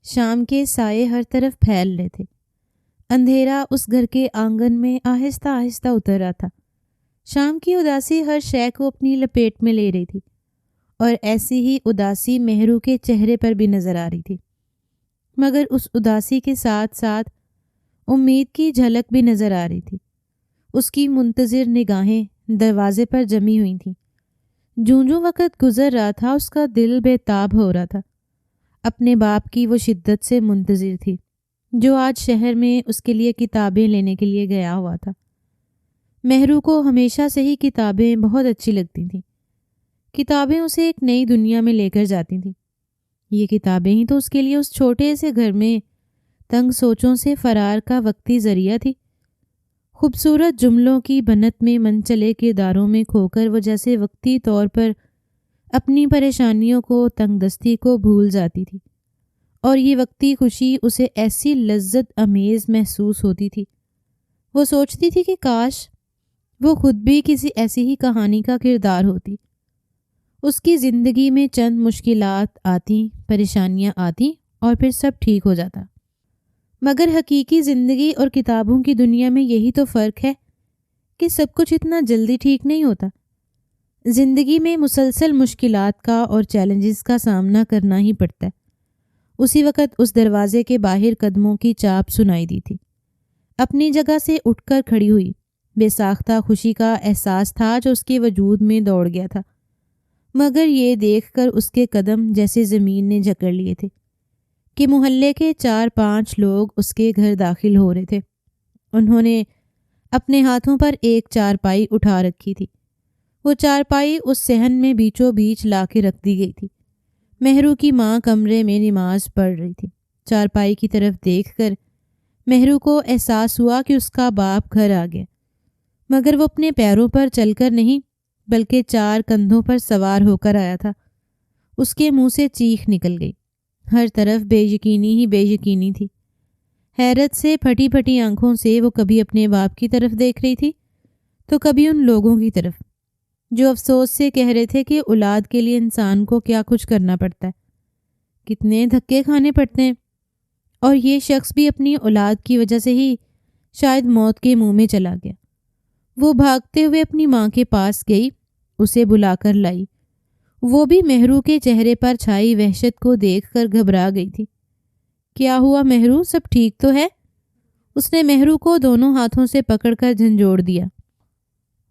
شام کے سائے ہر طرف پھیل رہے تھے۔ اندھیرا اس گھر کے آنگن میں آہستہ آہستہ اتر رہا تھا۔ شام کی اداسی ہر شے کو اپنی لپیٹ میں لے رہی تھی، اور ایسی ہی اداسی مہرو کے چہرے پر بھی نظر آ رہی تھی، مگر اس اداسی کے ساتھ ساتھ امید کی جھلک بھی نظر آ رہی تھی۔ اس کی منتظر نگاہیں دروازے پر جمی ہوئی تھیں۔ جوں جوں وقت گزر رہا تھا اس کا دل بے تاب ہو رہا تھا۔ اپنے باپ کی وہ شدت سے منتظر تھی جو آج شہر میں اس کے لیے کتابیں لینے کے لیے گیا ہوا تھا۔ مہرو کو ہمیشہ سے ہی کتابیں بہت اچھی لگتی تھیں۔ کتابیں اسے ایک نئی دنیا میں لے کر جاتی تھیں۔ یہ کتابیں ہی تو اس کے لیے اس چھوٹے سے گھر میں تنگ سوچوں سے فرار کا وقتی ذریعہ تھی۔ خوبصورت جملوں کی بنت میں منچلے کرداروں میں کھو کر وہ جیسے وقتی طور پر اپنی پریشانیوں کو، تنگ دستی کو بھول جاتی تھی، اور یہ وقتی خوشی اسے ایسی لذت امیز محسوس ہوتی تھی۔ وہ سوچتی تھی کہ کاش وہ خود بھی کسی ایسی ہی کہانی کا کردار ہوتی۔ اس کی زندگی میں چند مشکلات آتی، پریشانیاں آتی، اور پھر سب ٹھیک ہو جاتا۔ مگر حقیقی زندگی اور کتابوں کی دنیا میں یہی تو فرق ہے کہ سب کچھ اتنا جلدی ٹھیک نہیں ہوتا۔ زندگی میں مسلسل مشکلات کا اور چیلنجز کا سامنا کرنا ہی پڑتا ہے۔ اسی وقت اس دروازے کے باہر قدموں کی چاپ سنائی دی تھی۔ اپنی جگہ سے اٹھ کر کھڑی ہوئی۔ بے ساختہ خوشی کا احساس تھا جو اس کے وجود میں دوڑ گیا تھا، مگر یہ دیکھ کر اس کے قدم جیسے زمین نے جکڑ لیے تھے کہ محلے کے 4-5 لوگ اس کے گھر داخل ہو رہے تھے۔ انہوں نے اپنے ہاتھوں پر ایک چارپائی اٹھا رکھی تھی۔ وہ چارپائی اس صحن میں بیچوں بیچ لا کے رکھ دی گئی تھی۔ مہرو کی ماں کمرے میں نماز پڑھ رہی تھی۔ چارپائی کی طرف دیکھ کر مہرو کو احساس ہوا کہ اس کا باپ گھر آ گیا، مگر وہ اپنے پیروں پر چل کر نہیں بلکہ 4 کندھوں پر سوار ہو کر آیا تھا۔ اس کے منہ سے چیخ نکل گئی۔ ہر طرف بے یقینی ہی بے یقینی تھی۔ حیرت سے پھٹی پھٹی آنکھوں سے وہ کبھی اپنے باپ کی طرف دیکھ رہی تھی تو کبھی ان لوگوں کی طرف جو افسوس سے کہہ رہے تھے کہ اولاد کے لیے انسان کو کیا کچھ کرنا پڑتا ہے، کتنے دھکے کھانے پڑتے ہیں، اور یہ شخص بھی اپنی اولاد کی وجہ سے ہی شاید موت کے منہ میں چلا گیا۔ وہ بھاگتے ہوئے اپنی ماں کے پاس گئی، اسے بلا کر لائی۔ وہ بھی مہرو کے چہرے پر چھائی وحشت کو دیکھ کر گھبرا گئی تھی۔ کیا ہوا مہرو، سب ٹھیک تو ہے؟ اس نے مہرو کو دونوں ہاتھوں سے پکڑ کر جھنجھوڑ دیا،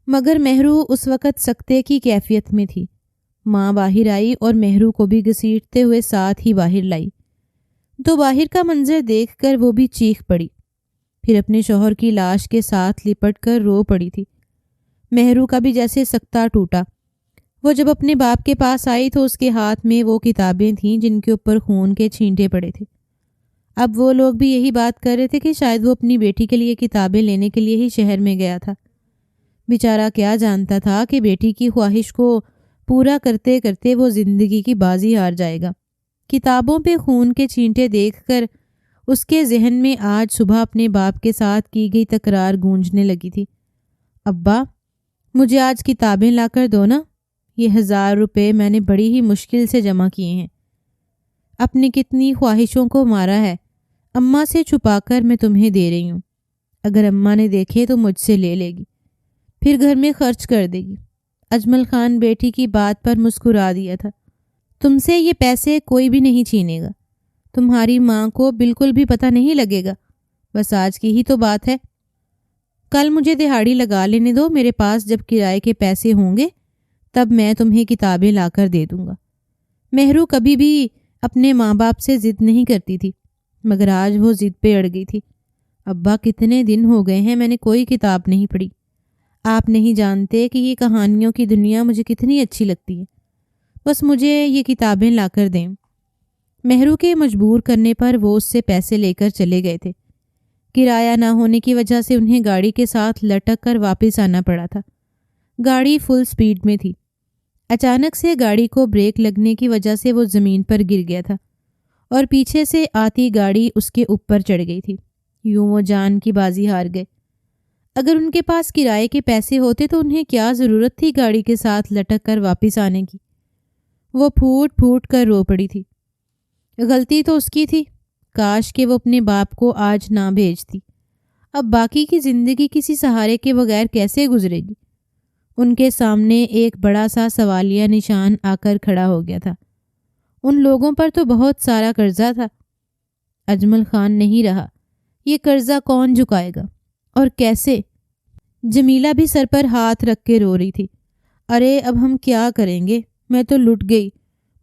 مگر مہرو اس وقت سکتے کی کیفیت میں تھی۔ ماں باہر آئی اور مہرو کو بھی گھسیٹتے ہوئے ساتھ ہی باہر لائی۔ تو باہر کا منظر دیکھ کر وہ بھی چیخ پڑی، پھر اپنے شوہر کی لاش کے ساتھ لپٹ کر رو پڑی تھی۔ مہرو کا بھی جیسے سکتہ ٹوٹا۔ وہ جب اپنے باپ کے پاس آئی تو اس کے ہاتھ میں وہ کتابیں تھیں جن کے اوپر خون کے چھینٹے پڑے تھے۔ اب وہ لوگ بھی یہی بات کر رہے تھے کہ شاید وہ اپنی بیٹی کے لیے کتابیں لینے کے لیے ہی شہر میں گیا تھا۔ بیچارہ کیا جانتا تھا کہ بیٹی کی خواہش کو پورا کرتے کرتے وہ زندگی کی بازی ہار جائے گا۔ کتابوں پہ خون کے چھینٹے دیکھ کر اس کے ذہن میں آج صبح اپنے باپ کے ساتھ کی گئی تکرار گونجنے لگی تھی۔ ابا، مجھے آج کتابیں لا کر دو نا، یہ 1000 روپے میں نے بڑی ہی مشکل سے جمع کیے ہیں۔ اپنی کتنی خواہشوں کو مارا ہے، اماں سے چھپا کر میں تمہیں دے رہی ہوں۔ اگر اماں نے دیکھے تو مجھ سے لے لے گی، پھر گھر میں خرچ کر دے گی۔ اجمل خان بیٹی کی بات پر مسکرا دیا تھا۔ تم سے یہ پیسے کوئی بھی نہیں چھینے گا، تمہاری ماں کو بالکل بھی پتہ نہیں لگے گا، بس آج کی ہی تو بات ہے۔ کل مجھے دہاڑی لگا لینے دو، میرے پاس جب کرائے کے پیسے ہوں گے تب میں تمہیں کتابیں لا کر دے دوں گا۔ مہرو کبھی بھی اپنے ماں باپ سے ضد نہیں کرتی تھی، مگر آج وہ ضد پہ اڑ گئی تھی۔ ابا، کتنے دن ہو گئے ہیں میں نے کوئی کتاب نہیں پڑھی۔ آپ نہیں جانتے کہ یہ کہانیوں کی دنیا مجھے کتنی اچھی لگتی ہے، بس مجھے یہ کتابیں لا کر دیں۔ مہرو کے مجبور کرنے پر وہ اس سے پیسے لے کر چلے گئے تھے۔ کرایہ نہ ہونے کی وجہ سے انہیں گاڑی کے ساتھ لٹک کر واپس آنا پڑا تھا۔ گاڑی فل سپیڈ میں تھی۔ اچانک سے گاڑی کو بریک لگنے کی وجہ سے وہ زمین پر گر گیا تھا اور پیچھے سے آتی گاڑی اس کے اوپر چڑھ گئی تھی۔ یوں وہ جان کی بازی ہار گئے۔ اگر ان کے پاس کرائے کے پیسے ہوتے تو انہیں کیا ضرورت تھی گاڑی کے ساتھ لٹک کر واپس آنے کی؟ وہ پھوٹ پھوٹ کر رو پڑی تھی۔ غلطی تو اس کی تھی، کاش کہ وہ اپنے باپ کو آج نہ بھیجتی۔ اب باقی کی زندگی کسی سہارے کے بغیر کیسے گزرے گی؟ ان کے سامنے ایک بڑا سا سوالیہ نشان آ کر کھڑا ہو گیا تھا۔ ان لوگوں پر تو بہت سارا قرضہ تھا، اجمل خان نہیں رہا۔ یہ قرضہ کون چکائے گا اور کیسے؟ جمیلہ بھی سر پر ہاتھ رکھ کے رو رہی تھی۔ ارے اب ہم کیا کریں گے؟ میں تو لٹ گئی،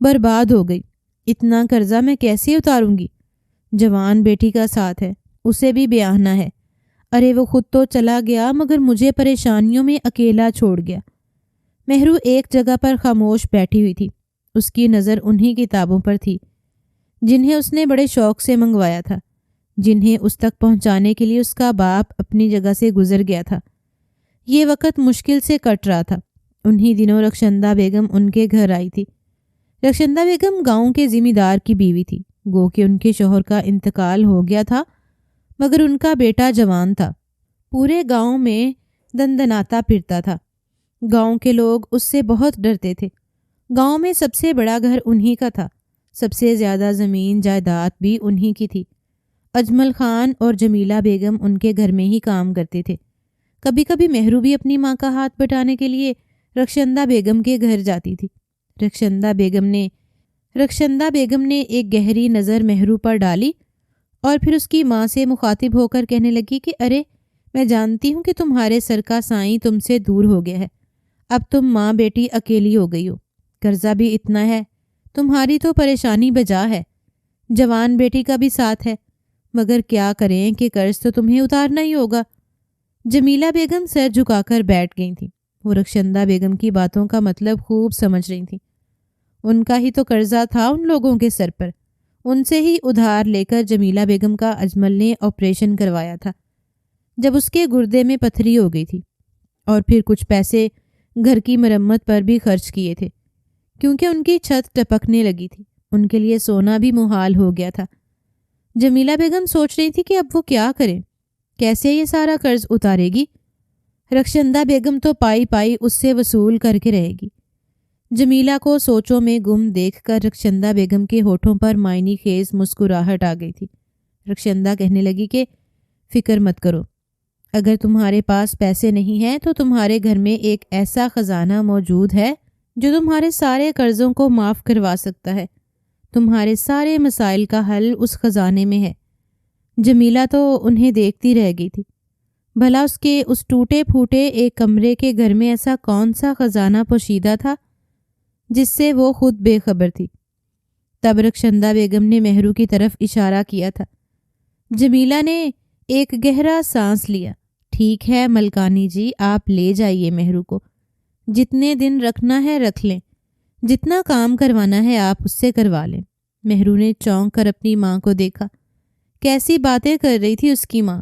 برباد ہو گئی۔ اتنا قرضہ میں کیسے اتاروں گی؟ جوان بیٹی کا ساتھ ہے، اسے بھی بیاہنا ہے۔ ارے وہ خود تو چلا گیا مگر مجھے پریشانیوں میں اکیلا چھوڑ گیا۔ مہرو ایک جگہ پر خاموش بیٹھی ہوئی تھی۔ اس کی نظر انہی کتابوں پر تھی جنہیں اس نے بڑے شوق سے منگوایا تھا، جنہیں اس تک پہنچانے کے لیے اس کا باپ اپنی جگہ سے گزر گیا تھا۔ یہ وقت مشکل سے کٹ رہا تھا۔ انہی دنوں رخشندہ بیگم ان کے گھر آئی تھی۔ رخشندہ بیگم گاؤں کے ذمہ دار کی بیوی تھی، گو کہ ان کے شوہر کا انتقال ہو گیا تھا مگر ان کا بیٹا جوان تھا، پورے گاؤں میں دندناتا پھرتا تھا۔ گاؤں کے لوگ اس سے بہت ڈرتے تھے۔ گاؤں میں سب سے بڑا گھر انہی کا تھا، سب سے زیادہ زمین جائیداد بھی انہی کی تھی۔ اجمل خان اور جمیلہ بیگم ان کے گھر میں ہی کام کرتے تھے۔ کبھی کبھی مہرو بھی اپنی ماں کا ہاتھ بٹانے کے لیے رخشندہ بیگم کے گھر جاتی تھی۔ رخشندہ بیگم نے ایک گہری نظر مہرو پر ڈالی اور پھر اس کی ماں سے مخاطب ہو کر کہنے لگی کہ ارے میں جانتی ہوں کہ تمہارے سر کا سائیں تم سے دور ہو گیا ہے، اب تم ماں بیٹی اکیلی ہو گئی ہو، قرضہ بھی اتنا ہے، تمہاری تو پریشانی بجا ہے، جوان بیٹی کا بھی ساتھ ہے، مگر کیا کریں کہ قرض تو تمہیں اتارنا ہی ہوگا۔ جمیلہ بیگم سر جھکا کر بیٹھ گئی تھیں۔ وہ رخشندہ بیگم کی باتوں کا مطلب خوب سمجھ رہی تھیں۔ ان کا ہی تو قرضہ تھا ان لوگوں کے سر پر، ان سے ہی ادھار لے کر جمیلہ بیگم کا اجمل نے آپریشن کروایا تھا جب اس کے گردے میں پتھری ہو گئی تھی، اور پھر کچھ پیسے گھر کی مرمت پر بھی خرچ کیے تھے کیونکہ ان کی چھت ٹپکنے لگی تھی، ان کے لیے سونا بھی محال ہو گیا تھا۔ جمیلہ بیگم سوچ رہی تھی کہ اب وہ کیا کریں، کیسے یہ سارا قرض اتارے گی؟ رخشندہ بیگم تو پائی پائی اس سے وصول کر کے رہے گی۔ جمیلہ کو سوچوں میں گم دیکھ کر رخشندہ بیگم کے ہونٹوں پر معنی خیز مسکراہٹ آ گئی تھی۔ رخشندہ کہنے لگی کہ فکر مت کرو، اگر تمہارے پاس پیسے نہیں ہیں تو تمہارے گھر میں ایک ایسا خزانہ موجود ہے جو تمہارے سارے قرضوں کو معاف کروا سکتا ہے۔ تمہارے سارے مسائل کا حل اس خزانے میں ہے۔ جمیلہ تو انہیں دیکھتی رہ گئی تھی۔ بھلا اس کے اس ٹوٹے پھوٹے ایک کمرے کے گھر میں ایسا کون سا خزانہ پوشیدہ تھا جس سے وہ خود بے خبر تھی؟ تب رخشندہ بیگم نے مہرو کی طرف اشارہ کیا تھا۔ جمیلہ نے ایک گہرا سانس لیا۔ ٹھیک ہے ملکانی جی، آپ لے جائیے مہرو کو، جتنے دن رکھنا ہے رکھ لیں، جتنا کام کروانا ہے آپ اس سے کروا لیں۔ مہرو نے چونک کر اپنی ماں کو دیکھا۔ کیسی باتیں کر رہی تھی اس کی ماں؟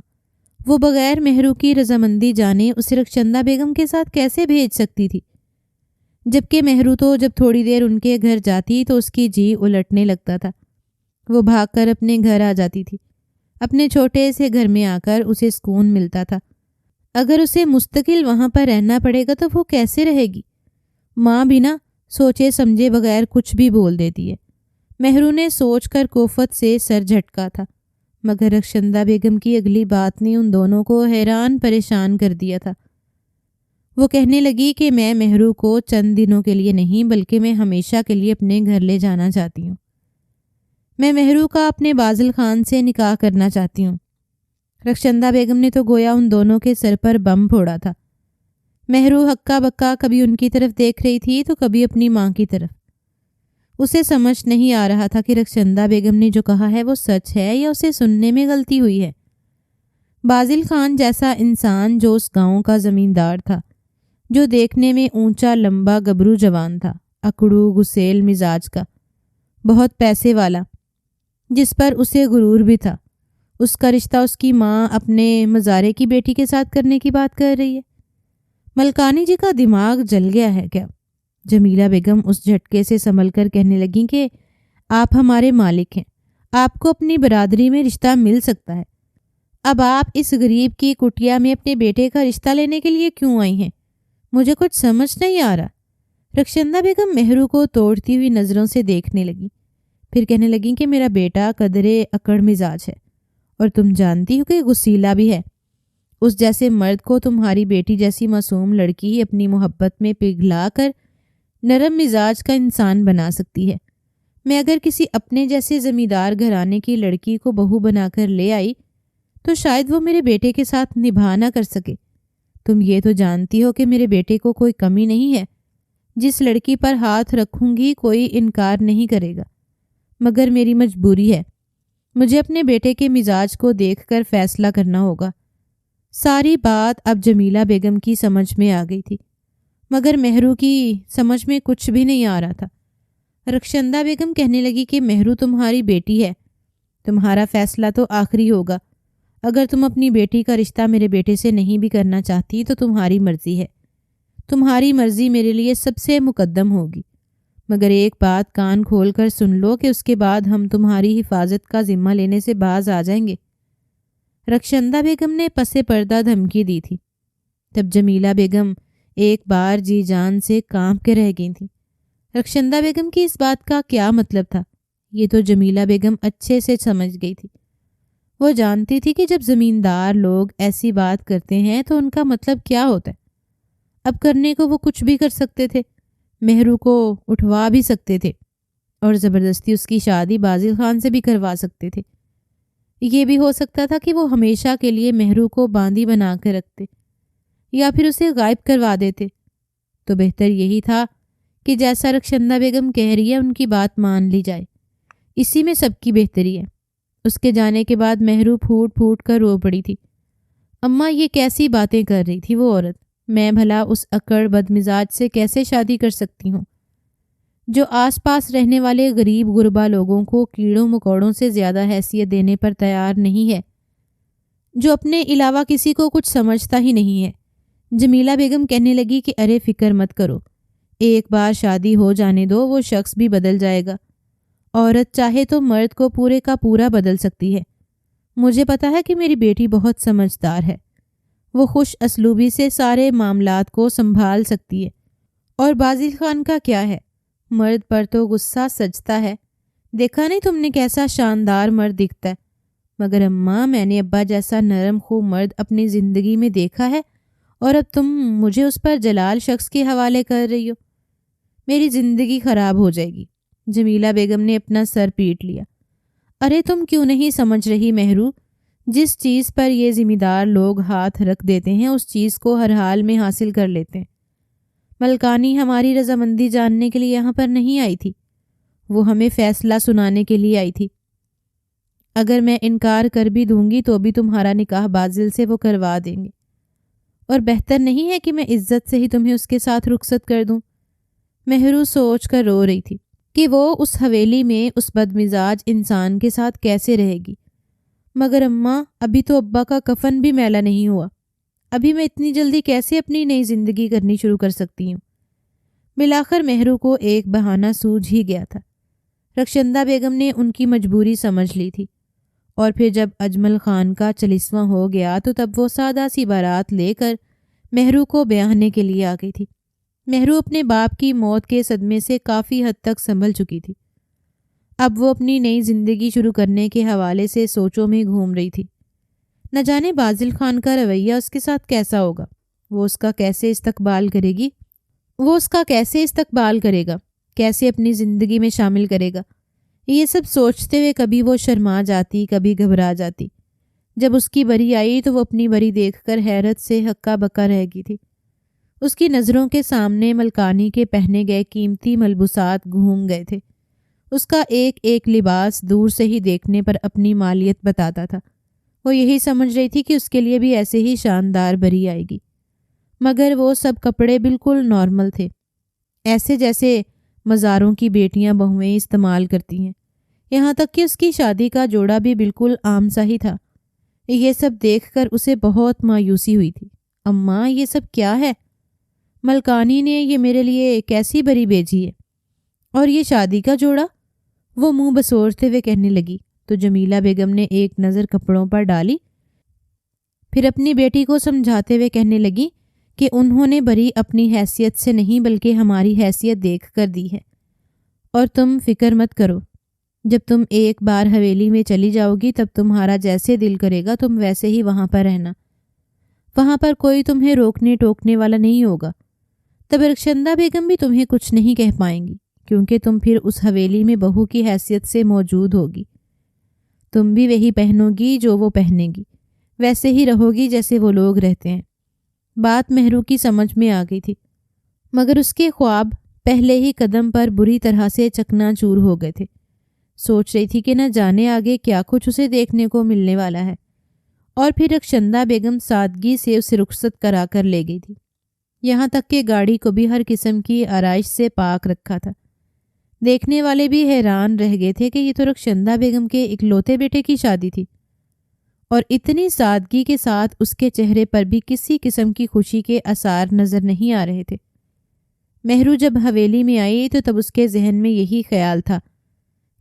وہ بغیر مہرو کی رضامندی جانے اسے رخشندہ بیگم کے ساتھ کیسے بھیج سکتی تھی؟ جبکہ مہرو تو جب تھوڑی دیر ان کے گھر جاتی تو اس کی جی الٹنے لگتا تھا۔ وہ بھاگ کر اپنے گھر آ جاتی تھی۔ اپنے چھوٹے سے گھر میں آ کر اسے سکون ملتا تھا۔ اگر اسے مستقل وہاں پر رہنا پڑے گا تو وہ کیسے رہے گی؟ ماں بھی نہ سوچے سمجھے بغیر کچھ بھی بول دیتی ہے۔ مہرو نے سوچ کر کوفت سے سر جھٹکا تھا، مگر رخشندہ بیگم کی اگلی بات نے ان دونوں کو حیران پریشان کر دیا تھا۔ وہ کہنے لگی کہ میں مہرو کو چند دنوں کے لیے نہیں بلکہ میں ہمیشہ کے لیے اپنے گھر لے جانا چاہتی ہوں۔ میں مہرو کا اپنے بازل خان سے نکاح کرنا چاہتی ہوں۔ رخشندہ بیگم نے تو گویا ان دونوں کے سر پر بم پھوڑا تھا۔ مہرو ہکا بکا کبھی ان کی طرف دیکھ رہی تھی تو کبھی اپنی ماں کی طرف۔ اسے سمجھ نہیں آ رہا تھا کہ رخشندہ بیگم نے جو کہا ہے وہ سچ ہے یا اسے سننے میں غلطی ہوئی ہے۔ بازل خان جیسا انسان جو اس گاؤں کا زمیندار تھا، جو دیکھنے میں اونچا لمبا گبرو جوان تھا، اکڑو گسیل مزاج کا، بہت پیسے والا، جس پر اسے غرور بھی تھا، اس کا رشتہ اس کی ماں اپنے مزارے کی بیٹی کے ساتھ کرنے کی بات کر رہی ہے۔ ملکانی جی کا دماغ جل گیا ہے کیا؟ جمیلہ بیگم اس جھٹکے سے سنبھل کر کہنے لگیں کہ آپ ہمارے مالک ہیں، آپ کو اپنی برادری میں رشتہ مل سکتا ہے، اب آپ اس غریب کی کٹیا میں اپنے بیٹے کا رشتہ لینے کے لیے کیوں آئی ہیں؟ مجھے کچھ سمجھ نہیں آ رہا۔ رخشندہ بیگم مہرو کو توڑتی ہوئی نظروں سے دیکھنے لگی، پھر کہنے لگیں کہ میرا بیٹا قدرے اکڑ مزاج ہے اور تم جانتی ہو کہ غصیلا بھی ہے۔ اس جیسے مرد کو تمہاری بیٹی جیسی معصوم لڑکی ہی اپنی محبت میں پگھلا کر نرم مزاج کا انسان بنا سکتی ہے۔ میں اگر کسی اپنے جیسے زمیندار گھرانے کی لڑکی کو بہو بنا کر لے آئی تو شاید وہ میرے بیٹے کے ساتھ نبھا نہ کر سکے۔ تم یہ تو جانتی ہو کہ میرے بیٹے کو کوئی کمی نہیں ہے۔ جس لڑکی پر ہاتھ رکھوں گی کوئی انکار نہیں کرے گا، مگر میری مجبوری ہے۔ مجھے اپنے بیٹے کے مزاج کو دیکھ کر فیصلہ کرنا ہوگا۔ ساری بات اب جمیلہ بیگم کی سمجھ میں آ گئی تھی، مگر مہرو کی سمجھ میں کچھ بھی نہیں آ رہا تھا۔ رخشندہ بیگم کہنے لگی کہ مہرو تمہاری بیٹی ہے، تمہارا فیصلہ تو آخری ہوگا۔ اگر تم اپنی بیٹی کا رشتہ میرے بیٹے سے نہیں بھی کرنا چاہتی تو تمہاری مرضی ہے، تمہاری مرضی میرے لیے سب سے مقدم ہوگی، مگر ایک بات کان کھول کر سن لو کہ اس کے بعد ہم تمہاری حفاظت کا ذمہ لینے سے باز آ جائیں گے۔ رخشندہ بیگم نے پس پردہ دھمکی دی تھی۔ تب جمیلہ بیگم ایک بار جی جان سے کانپ کے رہ گئی تھیں۔ رخشندہ بیگم کی اس بات کا کیا مطلب تھا، یہ تو جمیلہ بیگم اچھے سے سمجھ گئی تھی۔ وہ جانتی تھی کہ جب زمیندار لوگ ایسی بات کرتے ہیں تو ان کا مطلب کیا ہوتا ہے۔ اب کرنے کو وہ کچھ بھی کر سکتے تھے، مہرو کو اٹھوا بھی سکتے تھے اور زبردستی اس کی شادی بازل خان سے بھی کروا سکتے تھے۔ یہ بھی ہو سکتا تھا کہ وہ ہمیشہ کے لیے مہرو کو باندی بنا کے رکھتے یا پھر اسے غائب کروا دیتے۔ تو بہتر یہی تھا کہ جیسا رخشندہ بیگم کہہ رہی ہے ان کی بات مان لی جائے، اسی میں سب کی بہتری ہے۔ اس کے جانے کے بعد مہرو پھوٹ پھوٹ کر رو پڑی تھی۔ اماں یہ کیسی باتیں کر رہی تھی وہ عورت، میں بھلا اس اکڑ بدمزاج سے کیسے شادی کر سکتی ہوں جو آس پاس رہنے والے غریب غربا لوگوں کو کیڑوں مکوڑوں سے زیادہ حیثیت دینے پر تیار نہیں ہے، جو اپنے علاوہ کسی کو کچھ سمجھتا ہی نہیں ہے۔ جمیلہ بیگم کہنے لگی کہ ارے فکر مت کرو، ایک بار شادی ہو جانے دو، وہ شخص بھی بدل جائے گا۔ عورت چاہے تو مرد کو پورے کا پورا بدل سکتی ہے۔ مجھے پتا ہے کہ میری بیٹی بہت سمجھدار ہے، وہ خوش اسلوبی سے سارے معاملات کو سنبھال سکتی ہے۔ اور بازل خان کا کیا ہے، مرد پر تو غصہ سجتا ہے، دیکھا نہیں تم نے کیسا شاندار مرد دکھتا ہے۔ مگر اماں میں نے ابا جیسا نرم خو مرد اپنی زندگی میں دیکھا ہے، اور اب تم مجھے اس پر جلال شخص کے حوالے کر رہی ہو، میری زندگی خراب ہو جائے گی۔ جمیلہ بیگم نے اپنا سر پیٹ لیا۔ ارے تم کیوں نہیں سمجھ رہی مہرو، جس چیز پر یہ ذمہ دار لوگ ہاتھ رکھ دیتے ہیں اس چیز کو ہر حال میں حاصل کر لیتے ہیں۔ ملکانی ہماری رضامندی جاننے کے لیے یہاں پر نہیں آئی تھی، وہ ہمیں فیصلہ سنانے کے لیے آئی تھی۔ اگر میں انکار کر بھی دوں گی تو بھی تمہارا نکاح بازل سے وہ کروا دیں گے، اور بہتر نہیں ہے کہ میں عزت سے ہی تمہیں اس کے ساتھ رخصت کر دوں۔ مہرو سوچ کر رو رہی تھی کہ وہ اس حویلی میں اس بدمزاج انسان کے ساتھ کیسے رہے گی۔ مگر اماں ابھی تو ابا کا کفن بھی میلا نہیں ہوا، ابھی میں اتنی جلدی کیسے اپنی نئی زندگی کرنی شروع کر سکتی ہوں۔ بالآخر مہرو کو ایک بہانہ سوجھ ہی گیا تھا۔ رخشندہ بیگم نے ان کی مجبوری سمجھ لی تھی، اور پھر جب اجمل خان کا 40واں ہو گیا تو تب وہ سادہ سی بارات لے کر مہرو کو بیاہنے کے لیے آ گئی تھی۔ مہرو اپنے باپ کی موت کے صدمے سے کافی حد تک سنبھل چکی تھی۔ اب وہ اپنی نئی زندگی شروع کرنے کے حوالے سے سوچوں میں گھوم رہی تھی۔ نہ جانے بازل خان کا رویہ اس کے ساتھ کیسا ہوگا، وہ اس کا کیسے استقبال کرے گا، کیسے اپنی زندگی میں شامل کرے گا۔ یہ سب سوچتے ہوئے کبھی وہ شرما جاتی، کبھی گھبرا جاتی۔ جب اس کی بری آئی تو وہ اپنی بری دیکھ کر حیرت سے ہکا بکا رہ گئی تھی۔ اس کی نظروں کے سامنے ملکانی کے پہنے گئے قیمتی ملبوسات گھوم گئے تھے۔ اس کا ایک ایک لباس دور سے ہی دیکھنے پر اپنی مالیت بتاتا تھا۔ وہ یہی سمجھ رہی تھی کہ اس کے لیے بھی ایسے ہی شاندار بری آئے گی، مگر وہ سب کپڑے بالکل نارمل تھے، ایسے جیسے مزاروں کی بیٹیاں بہویں استعمال کرتی ہیں۔ یہاں تک کہ اس کی شادی کا جوڑا بھی بالکل عام سا ہی تھا۔ یہ سب دیکھ کر اسے بہت مایوسی ہوئی تھی۔ اماں یہ سب کیا ہے؟ ملکانی نے یہ میرے لیے کیسی بری بھیجی ہے؟ اور یہ شادی کا جوڑا؟ وہ منہ بسورتے ہوئے کہنے لگی تو جمیلہ بیگم نے ایک نظر کپڑوں پر ڈالی، پھر اپنی بیٹی کو سمجھاتے ہوئے کہنے لگی کہ انہوں نے بری اپنی حیثیت سے نہیں بلکہ ہماری حیثیت دیکھ کر دی ہے، اور تم فکر مت کرو، جب تم ایک بار حویلی میں چلی جاؤ گی تب تمہارا جیسے دل کرے گا تم ویسے ہی وہاں پر رہنا، وہاں پر کوئی تمہیں روکنے ٹوکنے والا نہیں ہوگا۔ تب رخشندہ بیگم بھی تمہیں کچھ نہیں کہہ پائیں گی، کیونکہ تم پھر اس حویلی میں بہو کی حیثیت سے موجود ہوگی۔ تم بھی وہی پہنو گی جو وہ پہنے گی، ویسے ہی رہو گی جیسے وہ لوگ رہتے ہیں۔ بات مہرو کی سمجھ میں آ گئی تھی، مگر اس کے خواب پہلے ہی قدم پر بری طرح سے چکنا چور ہو گئے تھے۔ سوچ رہی تھی کہ نہ جانے آگے کیا کچھ اسے دیکھنے کو ملنے والا ہے، اور پھر رخشندہ بیگم سادگی سے اسے رخصت کرا کر لے گئی تھی، یہاں تک کہ گاڑی کو بھی ہر قسم کی آرائش سے پاک رکھا تھا۔ دیکھنے والے بھی حیران رہ گئے تھے کہ یہ تو رخشندہ بیگم کے اکلوتے بیٹے کی شادی تھی، اور اتنی سادگی کے ساتھ اس کے چہرے پر بھی کسی قسم کی خوشی کے آثار نظر نہیں آ رہے تھے۔ مہرو جب حویلی میں آئی تو تب اس کے ذہن میں یہی خیال تھا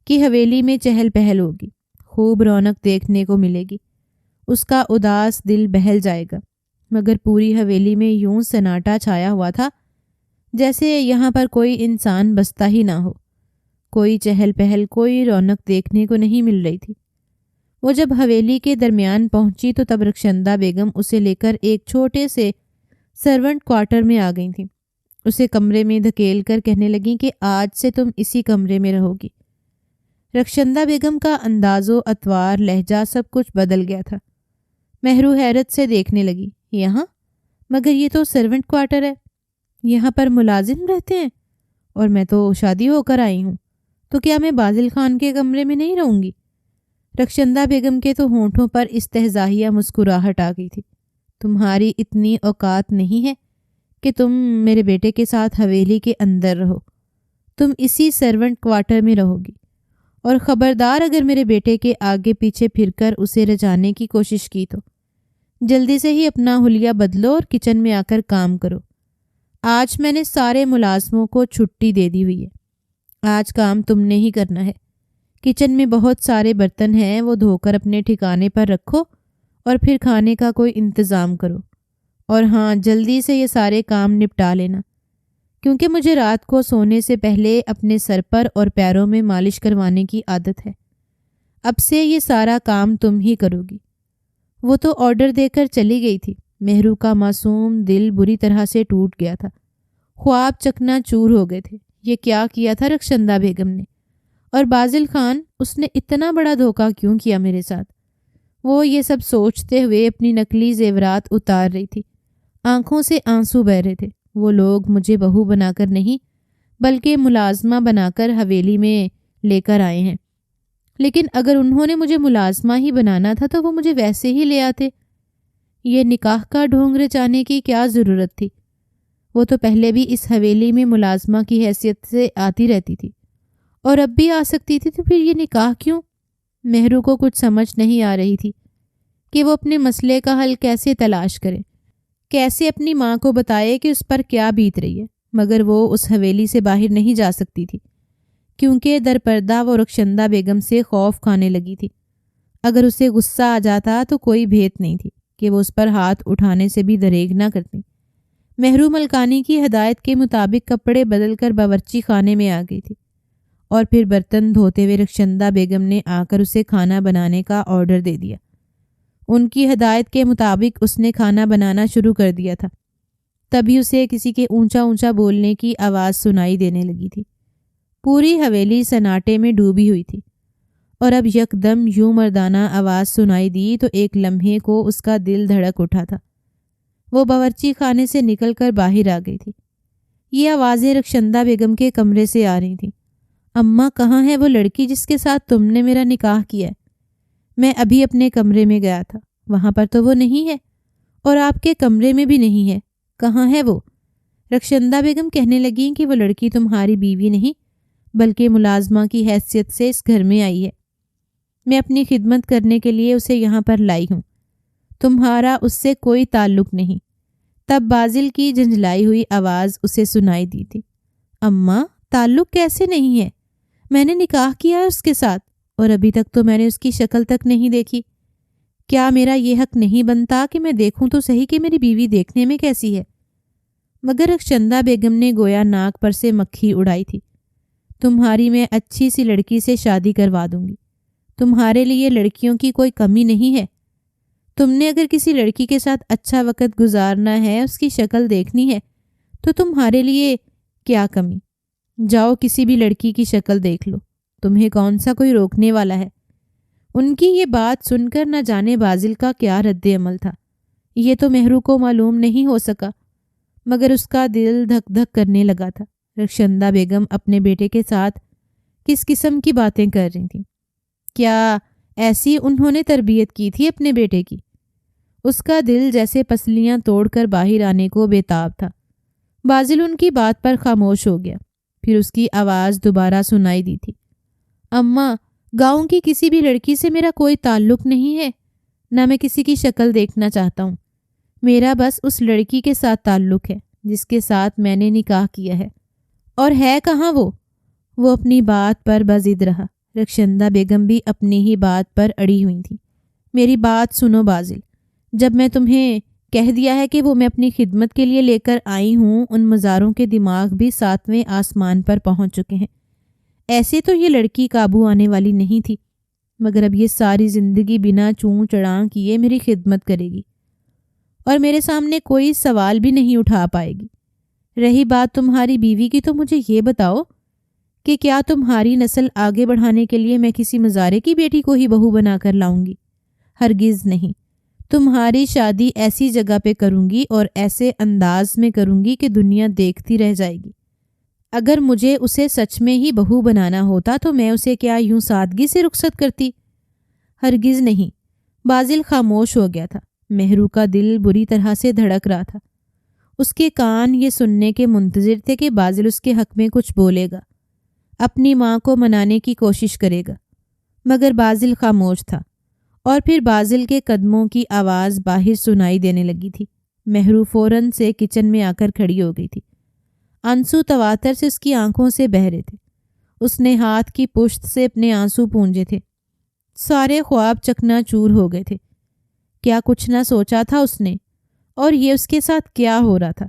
کہ حویلی میں چہل پہل ہوگی، خوب رونق دیکھنے کو ملے گی، اس کا اداس دل بہل جائے گا۔ مگر پوری حویلی میں یوں سناٹا چھایا ہوا تھا جیسے یہاں پر کوئی انسان بستا ہی نہ ہو، کوئی چہل پہل، کوئی رونق دیکھنے کو نہیں مل رہی تھی۔ وہ جب حویلی کے درمیان پہنچی تو تب رخشندہ بیگم اسے لے کر ایک چھوٹے سے سرونٹ کوارٹر میں آ گئی تھیں۔ اسے کمرے میں دھکیل کر کہنے لگیں کہ آج سے تم اسی کمرے میں رہو گی۔ رخشندہ بیگم کا انداز و اطوار، لہجہ سب کچھ بدل گیا تھا۔ مہرو حیرت سے دیکھنے لگی، یہاں؟ مگر یہ تو سرونٹ کوارٹر ہے، یہاں پر ملازم رہتے ہیں، اور میں تو شادی ہو کر آئی ہوں، تو کیا میں بازل خان کے کمرے میں نہیں رہوں گی؟ رخشندہ بیگم کے تو ہونٹوں پر استہزائیہ مسکراہٹ آ گئی تھی۔ تمہاری اتنی اوقات نہیں ہے کہ تم میرے بیٹے کے ساتھ حویلی کے اندر رہو، تم اسی سرونٹ کوارٹر میں رہو گی، اور خبردار اگر میرے بیٹے کے آگے پیچھے پھر کر اسے رجانے کی کوشش کی تو جلدی سے ہی اپنا حلیہ بدلو اور کچن میں آ کر کام کرو۔ آج میں نے سارے ملازموں کو چھٹی دے دی ہوئی ہے، آج کام تم نے ہی کرنا ہے۔ کچن میں بہت سارے برتن ہیں، وہ دھو کر اپنے ٹھکانے پر رکھو اور پھر کھانے کا کوئی انتظام کرو، اور ہاں جلدی سے یہ سارے کام نپٹا لینا، کیونکہ مجھے رات کو سونے سے پہلے اپنے سر پر اور پیروں میں مالش کروانے کی عادت ہے۔ اب سے یہ سارا کام تم ہی کرو گی۔ وہ تو آرڈر دے کر چلی گئی تھی۔ مہرو کا معصوم دل بری طرح سے ٹوٹ گیا تھا، خواب چکنا چور ہو گئے تھے۔ یہ کیا کیا تھا رخشندہ بیگم نے؟ اور بازل خان، اس نے اتنا بڑا دھوکہ کیوں کیا میرے ساتھ؟ وہ یہ سب سوچتے ہوئے اپنی نقلی زیورات اتار رہی تھی، آنکھوں سے آنسو بہہ رہے تھے۔ وہ لوگ مجھے بہو بنا کر نہیں بلکہ ملازمہ بنا کر حویلی میں لے کر آئے ہیں، لیکن اگر انہوں نے مجھے ملازمہ ہی بنانا تھا تو وہ مجھے ویسے ہی لے آتے۔ یہ نکاح کا ڈھونگ رچانے کی کیا ضرورت تھی؟ وہ تو پہلے بھی اس حویلی میں ملازمہ کی حیثیت سے آتی رہتی تھی، اور اب بھی آ سکتی تھی، تو پھر یہ نکاح کیوں؟ مہرو کو کچھ سمجھ نہیں آ رہی تھی کہ وہ اپنے مسئلے کا حل کیسے تلاش کرے، کیسے اپنی ماں کو بتائے کہ اس پر کیا بیت رہی ہے۔ مگر وہ اس حویلی سے باہر نہیں جا سکتی تھی، کیونکہ در پردہ وہ رخشندہ بیگم سے خوف کھانے لگی تھی۔ اگر اسے غصہ آ جاتا تو کوئی بھیت نہیں تھی کہ وہ اس پر ہاتھ اٹھانے سے بھی دریغ نہ کرتی۔ مہرو ملکانی کی ہدایت کے مطابق کپڑے بدل کر باورچی خانے میں آ گئی تھی، اور پھر برتن دھوتے ہوئے رخشندہ بیگم نے آ کر اسے کھانا بنانے کا آرڈر دے دیا۔ ان کی ہدایت کے مطابق اس نے کھانا بنانا شروع کر دیا تھا، تبھی اسے کسی کے اونچا اونچا بولنے کی آواز سنائی دینے لگی تھی۔ پوری حویلی سناٹے میں ڈوبی ہوئی تھی، اور اب یکدم یوں مردانہ آواز سنائی دی تو ایک لمحے کو اس کا دل دھڑک اٹھا تھا۔ وہ باورچی خانے سے نکل کر باہر آ گئی تھی۔ یہ آوازیں رخشندہ بیگم کے کمرے سے آ رہی تھیں۔ اماں، کہاں ہے وہ لڑکی جس کے ساتھ تم نے میرا نکاح کیا ہے؟ میں ابھی اپنے کمرے میں گیا تھا، وہاں پر تو وہ نہیں ہے، اور آپ کے کمرے میں بھی نہیں ہے، کہاں ہے وہ؟ رخشندہ بیگم کہنے لگیں کہ وہ لڑکی تمہاری بیوی نہیں بلکہ ملازمہ کی حیثیت سے اس گھر میں آئی ہے، میں اپنی خدمت کرنے کے لیے اسے یہاں پر لائی ہوں، تمہارا اس سے کوئی تعلق نہیں۔ تب بازل کی جھنجھلائی ہوئی آواز اسے سنائی دی تھی، اماں، تعلق کیسے نہیں ہے؟ میں نے نکاح کیا ہے اس کے ساتھ، اور ابھی تک تو میں نے اس کی شکل تک نہیں دیکھی۔ کیا میرا یہ حق نہیں بنتا کہ میں دیکھوں تو صحیح کہ میری بیوی دیکھنے میں کیسی ہے؟ مگر رخشندہ بیگم نے گویا ناک پر سے مکھی اڑائی تھی۔ تمہاری میں اچھی سی لڑکی سے شادی کروا دوں گی۔ تمہارے لیے لڑکیوں کی کوئی کمی نہیں ہے۔ تم نے اگر کسی لڑکی کے ساتھ اچھا وقت گزارنا ہے، اس کی شکل دیکھنی ہے، تو تمہارے لیے کیا کمی؟ جاؤ کسی بھی لڑکی کی شکل دیکھ لو، تمہیں کون سا کوئی روکنے والا ہے؟ ان کی یہ بات سن کر نہ جانے بازل کا کیا رد عمل تھا، یہ تو مہرو کو معلوم نہیں ہو سکا، مگر اس کا دل دھک دھک کرنے لگا تھا۔ رخشندہ بیگم اپنے بیٹے کے ساتھ کس قسم کی باتیں کر رہی تھیں؟ کیا ایسی انہوں نے تربیت کی تھی اپنے بیٹے کی؟ اس کا دل جیسے پسلیاں توڑ کر باہر آنے کو بےتاب تھا۔ بازل ان کی بات پر خاموش ہو گیا۔ پھر اس کی آواز دوبارہ سنائی دی تھی، اماں، گاؤں کی کسی بھی لڑکی سے میرا کوئی تعلق نہیں ہے، نہ میں کسی کی شکل دیکھنا چاہتا ہوں۔ میرا بس اس لڑکی کے ساتھ تعلق ہے جس کے ساتھ میں نے نکاح کیا ہے۔ اور ہے کہاں وہ اپنی بات پر بضد رہا۔ رخشندہ بیگم بھی اپنی ہی بات پر اڑی ہوئی تھی۔ میری بات سنو بازل، جب میں تمہیں کہہ دیا ہے کہ وہ میں اپنی خدمت کے لیے لے کر آئی ہوں، ان مزاروں کے دماغ بھی 7ویں آسمان پر پہنچ چکے ہیں۔ ایسے تو یہ لڑکی قابو آنے والی نہیں تھی، مگر اب یہ ساری زندگی بنا چوں چڑاں کیے میری خدمت کرے گی اور میرے سامنے کوئی سوال بھی نہیں اٹھا پائے گی۔ رہی بات تمہاری بیوی کی، تو مجھے یہ بتاؤ کہ کیا تمہاری نسل آگے بڑھانے کے لیے میں کسی مزارے کی بیٹی کو ہی بہو بنا کر لاؤں گی؟ ہرگز نہیں۔ تمہاری شادی ایسی جگہ پہ کروں گی اور ایسے انداز میں کروں گی کہ دنیا دیکھتی رہ جائے گی۔ اگر مجھے اسے سچ میں ہی بہو بنانا ہوتا تو میں اسے کیا یوں سادگی سے رخصت کرتی؟ ہرگز نہیں۔ بازل خاموش ہو گیا تھا۔ مہرو کا دل بری طرح سے دھڑک رہا تھا۔ اس کے کان یہ سننے کے منتظر تھے کہ بازل اس کے حق میں کچھ بولے گا، اپنی ماں کو منانے کی کوشش کرے گا، مگر بازل خاموش تھا۔ اور پھر بازل کے قدموں کی آواز باہر سنائی دینے لگی تھی۔ مہرو فوراً سے کچن میں آ کر کھڑی ہو گئی تھی۔ آنسو تواتر سے اس کی آنکھوں سے بہہ رہے تھے۔ اس نے ہاتھ کی پشت سے اپنے آنسو پونجے تھے۔ سارے خواب چکنا چور ہو گئے تھے۔ کیا کچھ نہ سوچا تھا اس نے؟ اور یہ اس کے ساتھ کیا ہو رہا تھا؟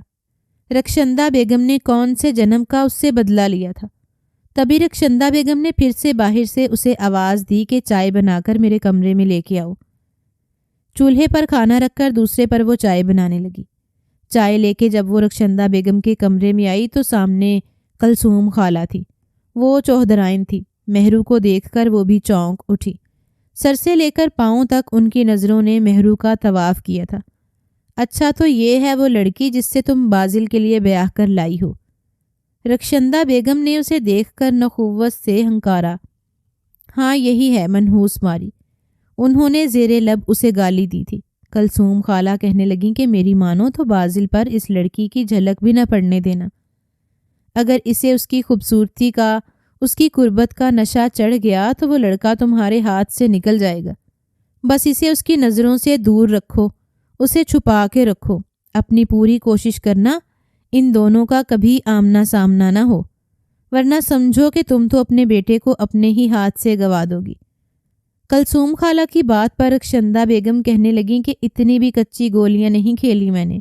رخشندہ بیگم نے کون سے جنم کا اس سے بدلہ لیا تھا؟ تبھی رخشندہ بیگم نے پھر سے باہر سے اسے آواز دی کہ چائے بنا کر میرے کمرے میں لے کے آؤ۔ چولہے پر کھانا رکھ کر دوسرے پر وہ چائے بنانے لگی۔ چائے لے کے جب وہ رخشندہ بیگم کے کمرے میں آئی تو سامنے کلثوم خالہ تھی۔ وہ چوہدرائن تھی۔ مہرو کو دیکھ کر وہ بھی چونک اٹھی۔ سر سے لے کر پاؤں تک ان کی نظروں نے مہرو کا طواف کیا تھا۔ اچھا، تو یہ ہے وہ لڑکی جس سے تم بازل کے لیے بیاہ کر لائی ہو؟ رخشندہ بیگم نے اسے دیکھ کر نخوت سے ہنکارا۔ ہاں یہی ہے، منحوس ماری۔ انہوں نے زیر لب اسے گالی دی تھی۔ کلثوم خالہ کہنے لگیں کہ میری مانو تو بازل پر اس لڑکی کی جھلک بھی نہ پڑنے دینا۔ اگر اسے اس کی خوبصورتی کا، اس کی قربت کا نشہ چڑھ گیا تو وہ لڑکا تمہارے ہاتھ سے نکل جائے گا۔ بس اسے اس کی نظروں سے دور رکھو، اسے چھپا کے رکھو۔ اپنی پوری کوشش کرنا ان دونوں کا کبھی آمنا سامنا نہ ہو، ورنہ سمجھو کہ تم تو اپنے بیٹے کو اپنے ہی ہاتھ سے گوا دو گی۔ کلثوم خالہ کی بات پر رخشندہ بیگم کہنے لگیں کہ اتنی بھی کچی گولیاں نہیں کھیلی میں نے۔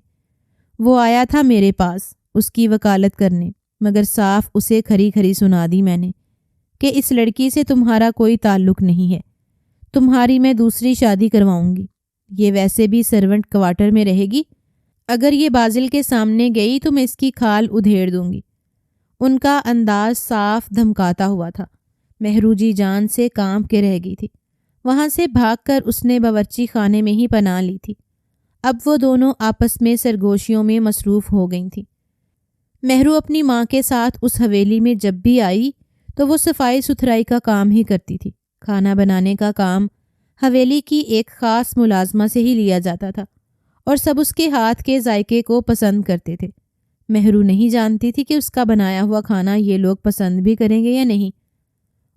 وہ آیا تھا میرے پاس اس کی وکالت کرنے، مگر صاف اسے کھری کھری سنا دی میں نے کہ اس لڑکی سے تمہارا کوئی تعلق نہیں ہے، تمہاری میں دوسری شادی کرواؤں گی۔ یہ ویسے بھی سرونٹ کوارٹر میں رہے گی، اگر یہ بازل کے سامنے گئی تو میں اس کی کھال ادھیڑ دوں گی۔ ان کا انداز صاف دھمکاتا ہوا تھا۔ مہرو جی جان سے کانپ کے رہ گئی تھی۔ وہاں سے بھاگ کر اس نے باورچی خانے میں ہی پناہ لی تھی۔ اب وہ دونوں آپس میں سرگوشیوں میں مصروف ہو گئی تھیں۔ مہرو اپنی ماں کے ساتھ اس حویلی میں جب بھی آئی تو وہ صفائی ستھرائی کا کام ہی کرتی تھی۔ کھانا بنانے کا کام حویلی کی ایک خاص ملازمہ سے ہی لیا جاتا تھا اور سب اس کے ہاتھ کے ذائقے کو پسند کرتے تھے۔ مہرو نہیں جانتی تھی کہ اس کا بنایا ہوا کھانا یہ لوگ پسند بھی کریں گے یا نہیں۔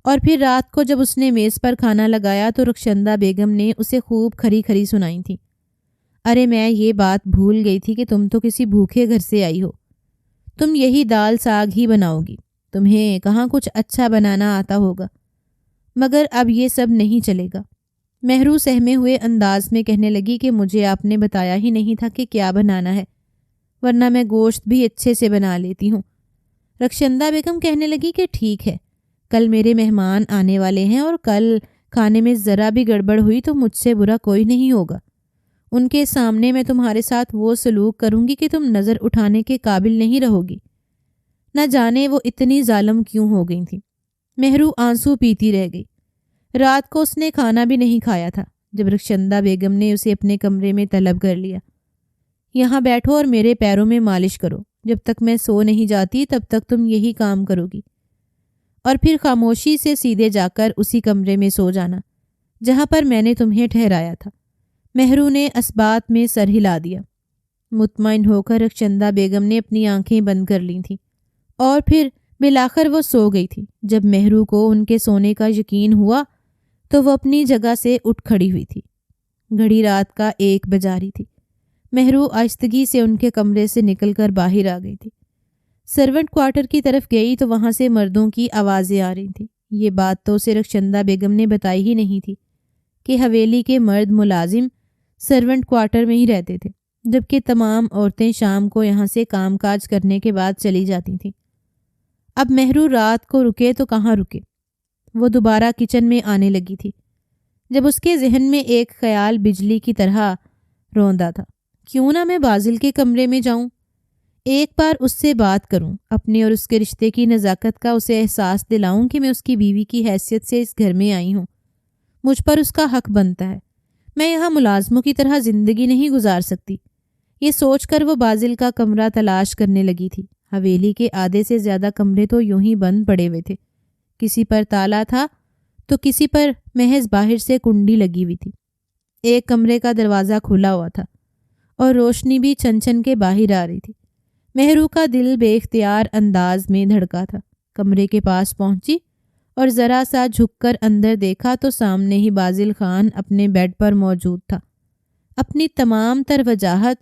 اور پھر رات کو جب اس نے میز پر کھانا لگایا تو رخشندہ بیگم نے اسے خوب کھری کھری سنائی تھی۔ ارے میں یہ بات بھول گئی تھی کہ تم تو کسی بھوکے گھر سے آئی ہو، تم یہی دال ساگ ہی بناؤ گی، تمہیں کہاں کچھ اچھا بنانا آتا ہوگا۔ مگر اب یہ سب نہیں چلے گا۔ مہرو سہمے ہوئے انداز میں کہنے لگی کہ مجھے آپ نے بتایا ہی نہیں تھا کہ کیا بنانا ہے، ورنہ میں گوشت بھی اچھے سے بنا لیتی ہوں۔ رخشندہ بیگم کہنے لگی کہ ٹھیک ہے، کل میرے مہمان آنے والے ہیں اور کل کھانے میں ذرا بھی گڑبڑ ہوئی تو مجھ سے برا کوئی نہیں ہوگا۔ ان کے سامنے میں تمہارے ساتھ وہ سلوک کروں گی کہ تم نظر اٹھانے کے قابل نہیں رہو گی۔ نہ جانے وہ اتنی ظالم کیوں ہو گئی تھی۔ مہرو آنسو پیتی رہ گئی۔ رات کو اس نے کھانا بھی نہیں کھایا تھا جب رخشندہ بیگم نے اسے اپنے کمرے میں طلب کر لیا۔ یہاں بیٹھو اور میرے پیروں میں مالش کرو، جب تک میں سو نہیں جاتی تب تک تم یہی کام کرو گی، اور پھر خاموشی سے سیدھے جا کر اسی کمرے میں سو جانا جہاں پر میں نے تمہیں ٹھہرایا تھا۔ مہرو نے اسبات میں سر ہلا دیا۔ مطمئن ہو کر رخشندہ بیگم نے اپنی آنکھیں بند کر لی تھیں اور پھر بالآخر وہ سو گئی تھی۔ جب مہرو کو ان کے سونے کا یقین ہوا تو وہ اپنی جگہ سے اٹھ کھڑی ہوئی تھی۔ گھڑی رات کا 1 بجا رہی تھی۔ مہرو آہستگی سے ان کے کمرے سے نکل کر باہر آ گئی تھی۔ سرونٹ کوارٹر کی طرف گئی تو وہاں سے مردوں کی آوازیں آ رہی تھیں۔ یہ بات تو اسے رخشندہ بیگم نے بتائی ہی نہیں تھی کہ حویلی کے مرد ملازم سرونٹ کوارٹر میں ہی رہتے تھے، جبکہ تمام عورتیں شام کو یہاں سے کام کاج کرنے کے بعد چلی جاتی تھیں۔ اب مہرو رات کو رکے تو کہاں رکے؟ وہ دوبارہ کچن میں آنے لگی تھی جب اس کے ذہن میں ایک خیال بجلی کی طرح روندا تھا۔ کیوں نہ میں بازل کے کمرے میں جاؤں، ایک بار اس سے بات کروں، اپنے اور اس کے رشتے کی نزاکت کا اسے احساس دلاؤں کہ میں اس کی بیوی کی حیثیت سے اس گھر میں آئی ہوں، مجھ پر اس کا حق بنتا ہے، میں یہاں ملازموں کی طرح زندگی نہیں گزار سکتی۔ یہ سوچ کر وہ بازل کا کمرہ تلاش کرنے لگی تھی۔ حویلی کے آدھے سے زیادہ کمرے تو یوں ہی بند پڑے ہوئے تھے، کسی پر تالا تھا تو کسی پر محض باہر سے کنڈی لگی ہوئی تھی۔ ایک کمرے کا دروازہ کھلا ہوا تھا اور روشنی بھی چھن چھن کے باہر آ رہی تھی۔ مہرو کا دل بے اختیار انداز میں دھڑکا تھا۔ کمرے کے پاس پہنچی اور ذرا سا جھک کر اندر دیکھا تو سامنے ہی بازل خان اپنے بیڈ پر موجود تھا۔ اپنی تمام تر وجاہت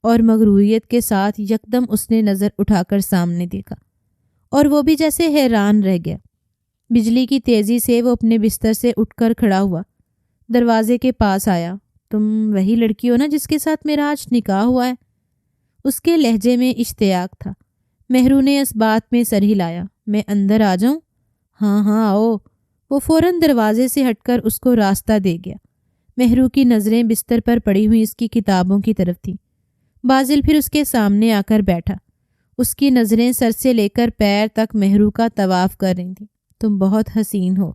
اور مغروریت کے ساتھ یکدم اس نے نظر اٹھا کر سامنے دیکھا اور وہ بھی جیسے حیران رہ گیا۔ بجلی کی تیزی سے وہ اپنے بستر سے اٹھ کر کھڑا ہوا، دروازے کے پاس آیا۔ تم وہی لڑکی ہو نا جس کے ساتھ میرا آج نکاح ہوا ہے؟ اس کے لہجے میں اشتیاق تھا۔ مہرو نے اس بات میں سر ہلایا۔ میں اندر آ جاؤں؟ ہاں ہاں آؤ۔ وہ فوراً دروازے سے ہٹ کر اس کو راستہ دے گیا۔ مہرو کی نظریں بستر پر پڑی ہوئی اس کی کتابوں کی طرف تھیں۔ بازل پھر اس کے سامنے آ کر بیٹھا۔ اس کی نظریں سر سے لے کر پیر تک مہرو کا طواف کر رہی تھیں۔ تم بہت حسین ہو،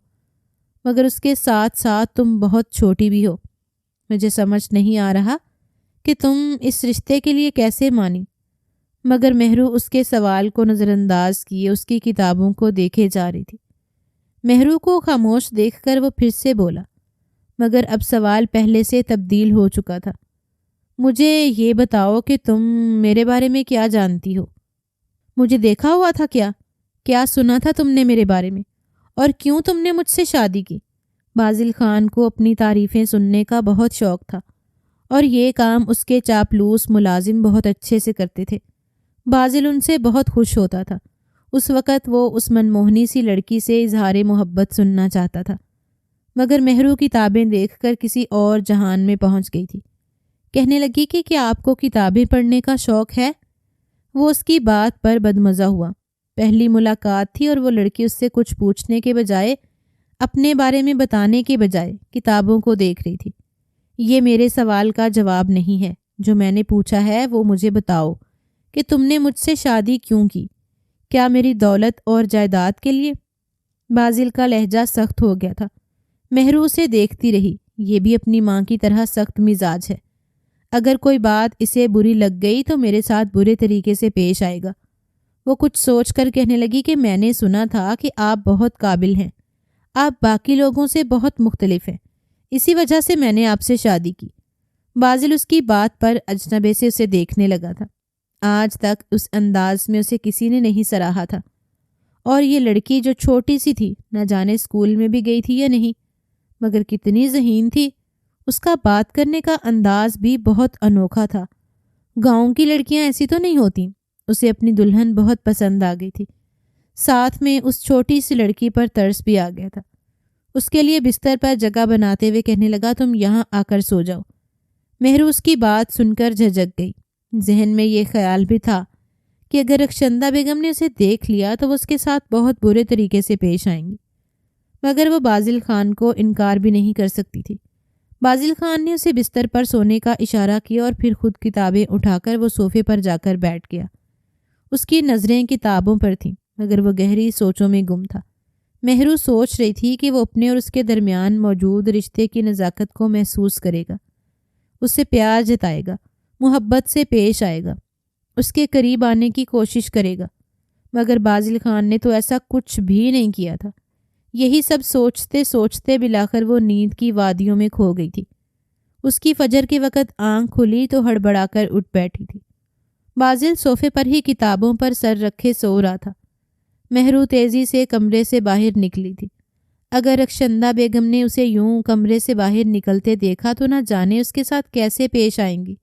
مگر اس کے ساتھ ساتھ تم بہت چھوٹی بھی ہو۔ مجھے سمجھ نہیں آ رہا کہ تم اس رشتے کے لیے کیسے مانی۔ مگر مہرو اس کے سوال کو نظر انداز کیے اس کی کتابوں کو دیکھے جا رہی تھی۔ مہرو کو خاموش دیکھ کر وہ پھر سے بولا، مگر اب سوال پہلے سے تبدیل ہو چکا تھا۔ مجھے یہ بتاؤ کہ تم میرے بارے میں کیا جانتی ہو؟ مجھے دیکھا ہوا تھا کیا؟ کیا سنا تھا تم نے میرے بارے میں؟ اور کیوں تم نے مجھ سے شادی کی؟ بازل خان کو اپنی تعریفیں سننے کا بہت شوق تھا اور یہ کام اس کے چاپلوس ملازم بہت اچھے سے کرتے تھے۔ بازل ان سے بہت خوش ہوتا تھا۔ اس وقت وہ اس منموہنی سی لڑکی سے اظہار محبت سننا چاہتا تھا، مگر مہرو کتابیں دیکھ کر کسی اور جہان میں پہنچ گئی تھی۔ کہنے لگی کہ کیا آپ کو کتابیں پڑھنے کا شوق ہے؟ وہ اس کی بات پر بدمزہ ہوا۔ پہلی ملاقات تھی اور وہ لڑکی اس سے کچھ پوچھنے کے بجائے، اپنے بارے میں بتانے کے بجائے کتابوں کو دیکھ رہی تھی۔ یہ میرے سوال کا جواب نہیں ہے۔ جو میں نے پوچھا ہے وہ مجھے بتاؤ کہ تم نے مجھ سے شادی کیوں کی؟ کیا میری دولت اور جائیداد کے لیے؟ بازل کا لہجہ سخت ہو گیا تھا۔ مہرو اسے دیکھتی رہی۔ یہ بھی اپنی ماں کی طرح سخت مزاج ہے۔ اگر کوئی بات اسے بری لگ گئی تو میرے ساتھ برے طریقے سے پیش آئے گا۔ وہ کچھ سوچ کر کہنے لگی کہ میں نے سنا تھا کہ آپ بہت قابل ہیں، آپ باقی لوگوں سے بہت مختلف ہیں، اسی وجہ سے میں نے آپ سے شادی کی۔ بازل اس کی بات پر اجنبے سے اسے دیکھنے لگا تھا۔ آج تک اس انداز میں اسے کسی نے نہیں سراہا تھا، اور یہ لڑکی جو چھوٹی سی تھی، نہ جانے اسکول میں بھی گئی تھی یا نہیں، مگر کتنی ذہین تھی۔ اس کا بات کرنے کا انداز بھی بہت انوکھا تھا۔ گاؤں کی لڑکیاں ایسی تو نہیں ہوتیں۔ اسے اپنی دلہن بہت پسند آ گئی تھی۔ ساتھ میں اس چھوٹی سی لڑکی پر ترس بھی آ گیا تھا۔ اس کے لیے بستر پر جگہ بناتے ہوئے کہنے لگا، تم یہاں آ کر سو جاؤ۔ مہرو اس کی بات سن کر جھجک گئی۔ ذہن میں یہ خیال بھی تھا کہ اگر رخشندہ بیگم نے اسے دیکھ لیا تو وہ اس کے ساتھ بہت برے طریقے سے پیش آئیں گی، مگر وہ بازل خان کو انکار بھی نہیں کر سکتی تھی۔ بازل خان نے اسے بستر پر سونے کا اشارہ کیا اور پھر خود کتابیں اٹھا کر وہ صوفے پر جا کر بیٹھ گیا۔ اس کی نظریں کتابوں پر تھیں مگر وہ گہری سوچوں میں گم تھا۔ مہرو سوچ رہی تھی کہ وہ اپنے اور اس کے درمیان موجود رشتے کی نزاکت کو محسوس کرے گا، اس سے پیار جتائے گا، محبت سے پیش آئے گا، اس کے قریب آنے کی کوشش کرے گا، مگر بازل خان نے تو ایسا کچھ بھی نہیں کیا تھا۔ یہی سب سوچتے سوچتے بلاخر وہ نیند کی وادیوں میں کھو گئی تھی۔ اس کی فجر کے وقت آنکھ کھلی تو ہڑبڑا کر اٹھ بیٹھی تھی۔ بازل صوفے پر ہی کتابوں پر سر رکھے سو رہا تھا۔ مہرو تیزی سے کمرے سے باہر نکلی تھی۔ اگر رخشندہ بیگم نے اسے یوں کمرے سے باہر نکلتے دیکھا تو نہ جانے اس کے ساتھ کیسے پیش آئیں گی۔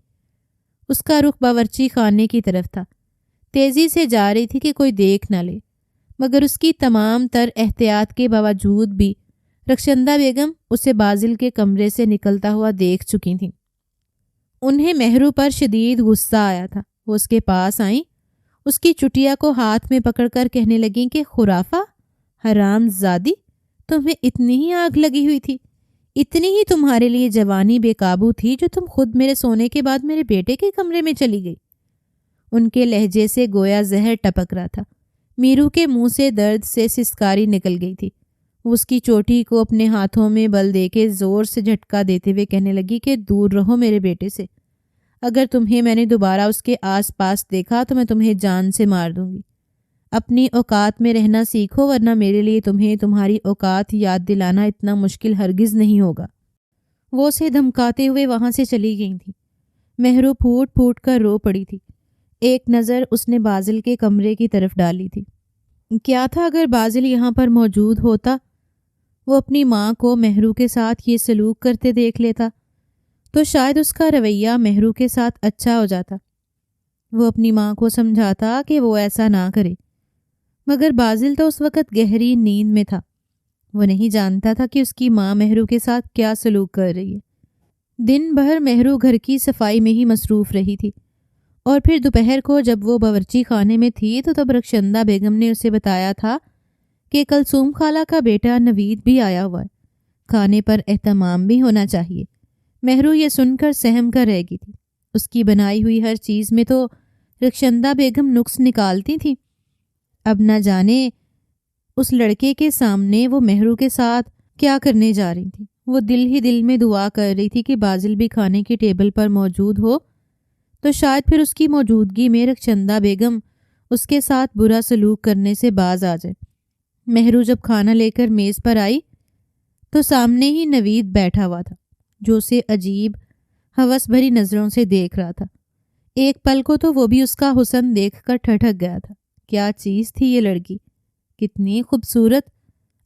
اس کا رخ باورچی خانے کی طرف تھا۔ تیزی سے جا رہی تھی کہ کوئی دیکھ نہ لے، مگر اس کی تمام تر احتیاط کے باوجود بھی رخشندہ بیگم اسے بازل کے کمرے سے نکلتا ہوا دیکھ چکی تھیں۔ انہیں مہرو پر شدید غصہ آیا تھا۔ وہ اس کے پاس آئیں، اس کی چٹیا کو ہاتھ میں پکڑ کر کہنے لگیں کہ خرافہ، حرام زادی، تمہیں اتنی ہی آگ لگی ہوئی تھی، اتنی ہی تمہارے لیے جوانی بے قابو تھی جو تم خود میرے سونے کے بعد میرے بیٹے کے کمرے میں چلی گئی۔ ان کے لہجے سے گویا زہر ٹپک رہا تھا۔ میرو کے منہ سے درد سے سسکاری نکل گئی تھی۔ وہ اس کی چوٹی کو اپنے ہاتھوں میں بل دے کے زور سے جھٹکا دیتے ہوئے کہنے لگی کہ دور رہو میرے بیٹے سے۔ اگر تمہیں میں نے دوبارہ اس کے آس پاس دیکھا تو میں تمہیں جان سے مار دوں گی۔ اپنی اوقات میں رہنا سیکھو ورنہ میرے لیے تمہیں تمہاری اوقات یاد دلانا اتنا مشکل ہرگز نہیں ہوگا۔ وہ اسے دھمکاتے ہوئے وہاں سے چلی گئی تھی۔ مہرو پھوٹ پھوٹ کر رو پڑی تھی۔ ایک نظر اس نے بازل کے کمرے کی طرف ڈالی تھی۔ کیا تھا اگر بازل یہاں پر موجود ہوتا؟ وہ اپنی ماں کو مہرو کے ساتھ یہ سلوک کرتے دیکھ لیتا تو شاید اس کا رویہ مہرو کے ساتھ اچھا ہو جاتا۔ وہ اپنی ماں کو سمجھاتا کہ وہ ایسا نہ کرے، مگر بازل تو اس وقت گہری نیند میں تھا۔ وہ نہیں جانتا تھا کہ اس کی ماں مہرو کے ساتھ کیا سلوک کر رہی ہے۔ دن بھر مہرو گھر کی صفائی میں ہی مصروف رہی تھی، اور پھر دوپہر کو جب وہ باورچی خانے میں تھی تو تب رخشندہ بیگم نے اسے بتایا تھا کہ کلثوم خالہ کا بیٹا نوید بھی آیا ہوا ہے، کھانے پر اہتمام بھی ہونا چاہیے۔ مہرو یہ سن کر سہم کر رہ گئی تھی۔ اس کی بنائی ہوئی ہر چیز میں تو رخشندہ بیگم نقص نکالتی تھی۔ اب نہ جانے اس لڑکے کے سامنے وہ مہرو کے ساتھ کیا کرنے جا رہی تھی۔ وہ دل ہی دل میں دعا کر رہی تھی کہ بازل بھی کھانے کی ٹیبل پر موجود ہو تو شاید پھر اس کی موجودگی میں رخشندہ بیگم اس کے ساتھ برا سلوک کرنے سے باز آ جائے۔ مہرو جب کھانا لے کر میز پر آئی تو سامنے ہی نوید بیٹھا ہوا تھا جو اسے عجیب ہوس بھری نظروں سے دیکھ رہا تھا۔ ایک پل کو تو وہ بھی اس کا حسن دیکھ کر ٹھٹک گیا تھا۔ کیا چیز تھی یہ لڑکی، کتنی خوبصورت!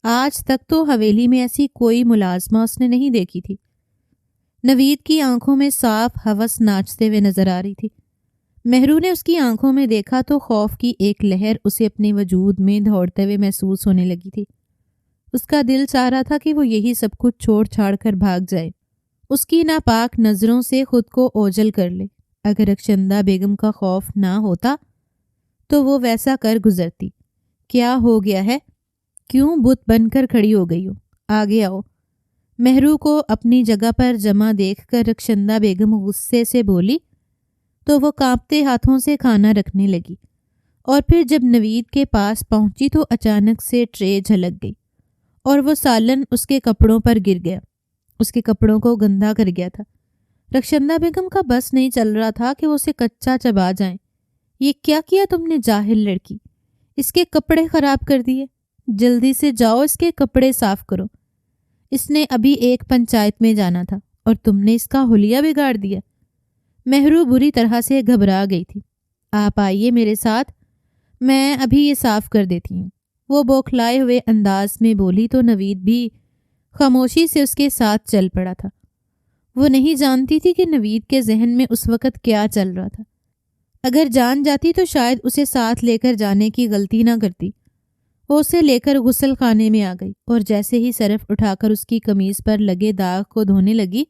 آج تک تو حویلی میں ایسی کوئی ملازمہ اس نے نہیں دیکھی تھی۔ نوید کی آنکھوں میں صاف ہوس ناچتے ہوئے نظر آ رہی تھی۔ مہرو نے اس کی آنکھوں میں دیکھا تو خوف کی ایک لہر اسے اپنے وجود میں دوڑتے ہوئے محسوس ہونے لگی تھی۔ اس کا دل چاہ رہا تھا کہ وہ یہی سب کچھ چھوڑ چھاڑ کر بھاگ جائے، اس کی ناپاک نظروں سے خود کو اوجھل کر لے۔ اگر رخشندہ بیگم کا خوف نہ ہوتا تو وہ ویسا کر گزرتی۔ کیا ہو گیا ہے؟ کیوں بت بن کر کھڑی ہو گئی ہو؟ آگے آؤ۔ مہرو کو اپنی جگہ پر جمع دیکھ کر رخشندہ بیگم غصے سے بولی تو وہ کانپتے ہاتھوں سے کھانا رکھنے لگی، اور پھر جب نوید کے پاس پہنچی تو اچانک سے ٹرے جھلک گئی اور وہ سالن اس کے کپڑوں پر گر گیا، اس کے کپڑوں کو گندا کر گیا تھا۔ رخشندہ بیگم کا بس نہیں چل رہا تھا کہ وہ اسے کچا چبا جائیں۔ یہ کیا کیا تم نے جاہل لڑکی؟ اس کے کپڑے خراب کر دیے، جلدی سے جاؤ اس کے کپڑے صاف کرو۔ اس نے ابھی ایک پنچایت میں جانا تھا اور تم نے اس کا حلیہ بگاڑ دیا۔ مہرو بری طرح سے گھبرا گئی تھی۔ آپ آئیے میرے ساتھ، میں ابھی یہ صاف کر دیتی ہوں، وہ بوکھلائے ہوئے انداز میں بولی تو نوید بھی خاموشی سے اس کے ساتھ چل پڑا تھا۔ وہ نہیں جانتی تھی کہ نوید کے ذہن میں اس وقت کیا چل رہا تھا۔ اگر جان جاتی تو شاید اسے ساتھ لے کر جانے کی غلطی نہ کرتی۔ وہ اسے لے کر غسل خانے میں آ گئی اور جیسے ہی سرف اٹھا کر اس کی قمیض پر لگے داغ کو دھونے لگی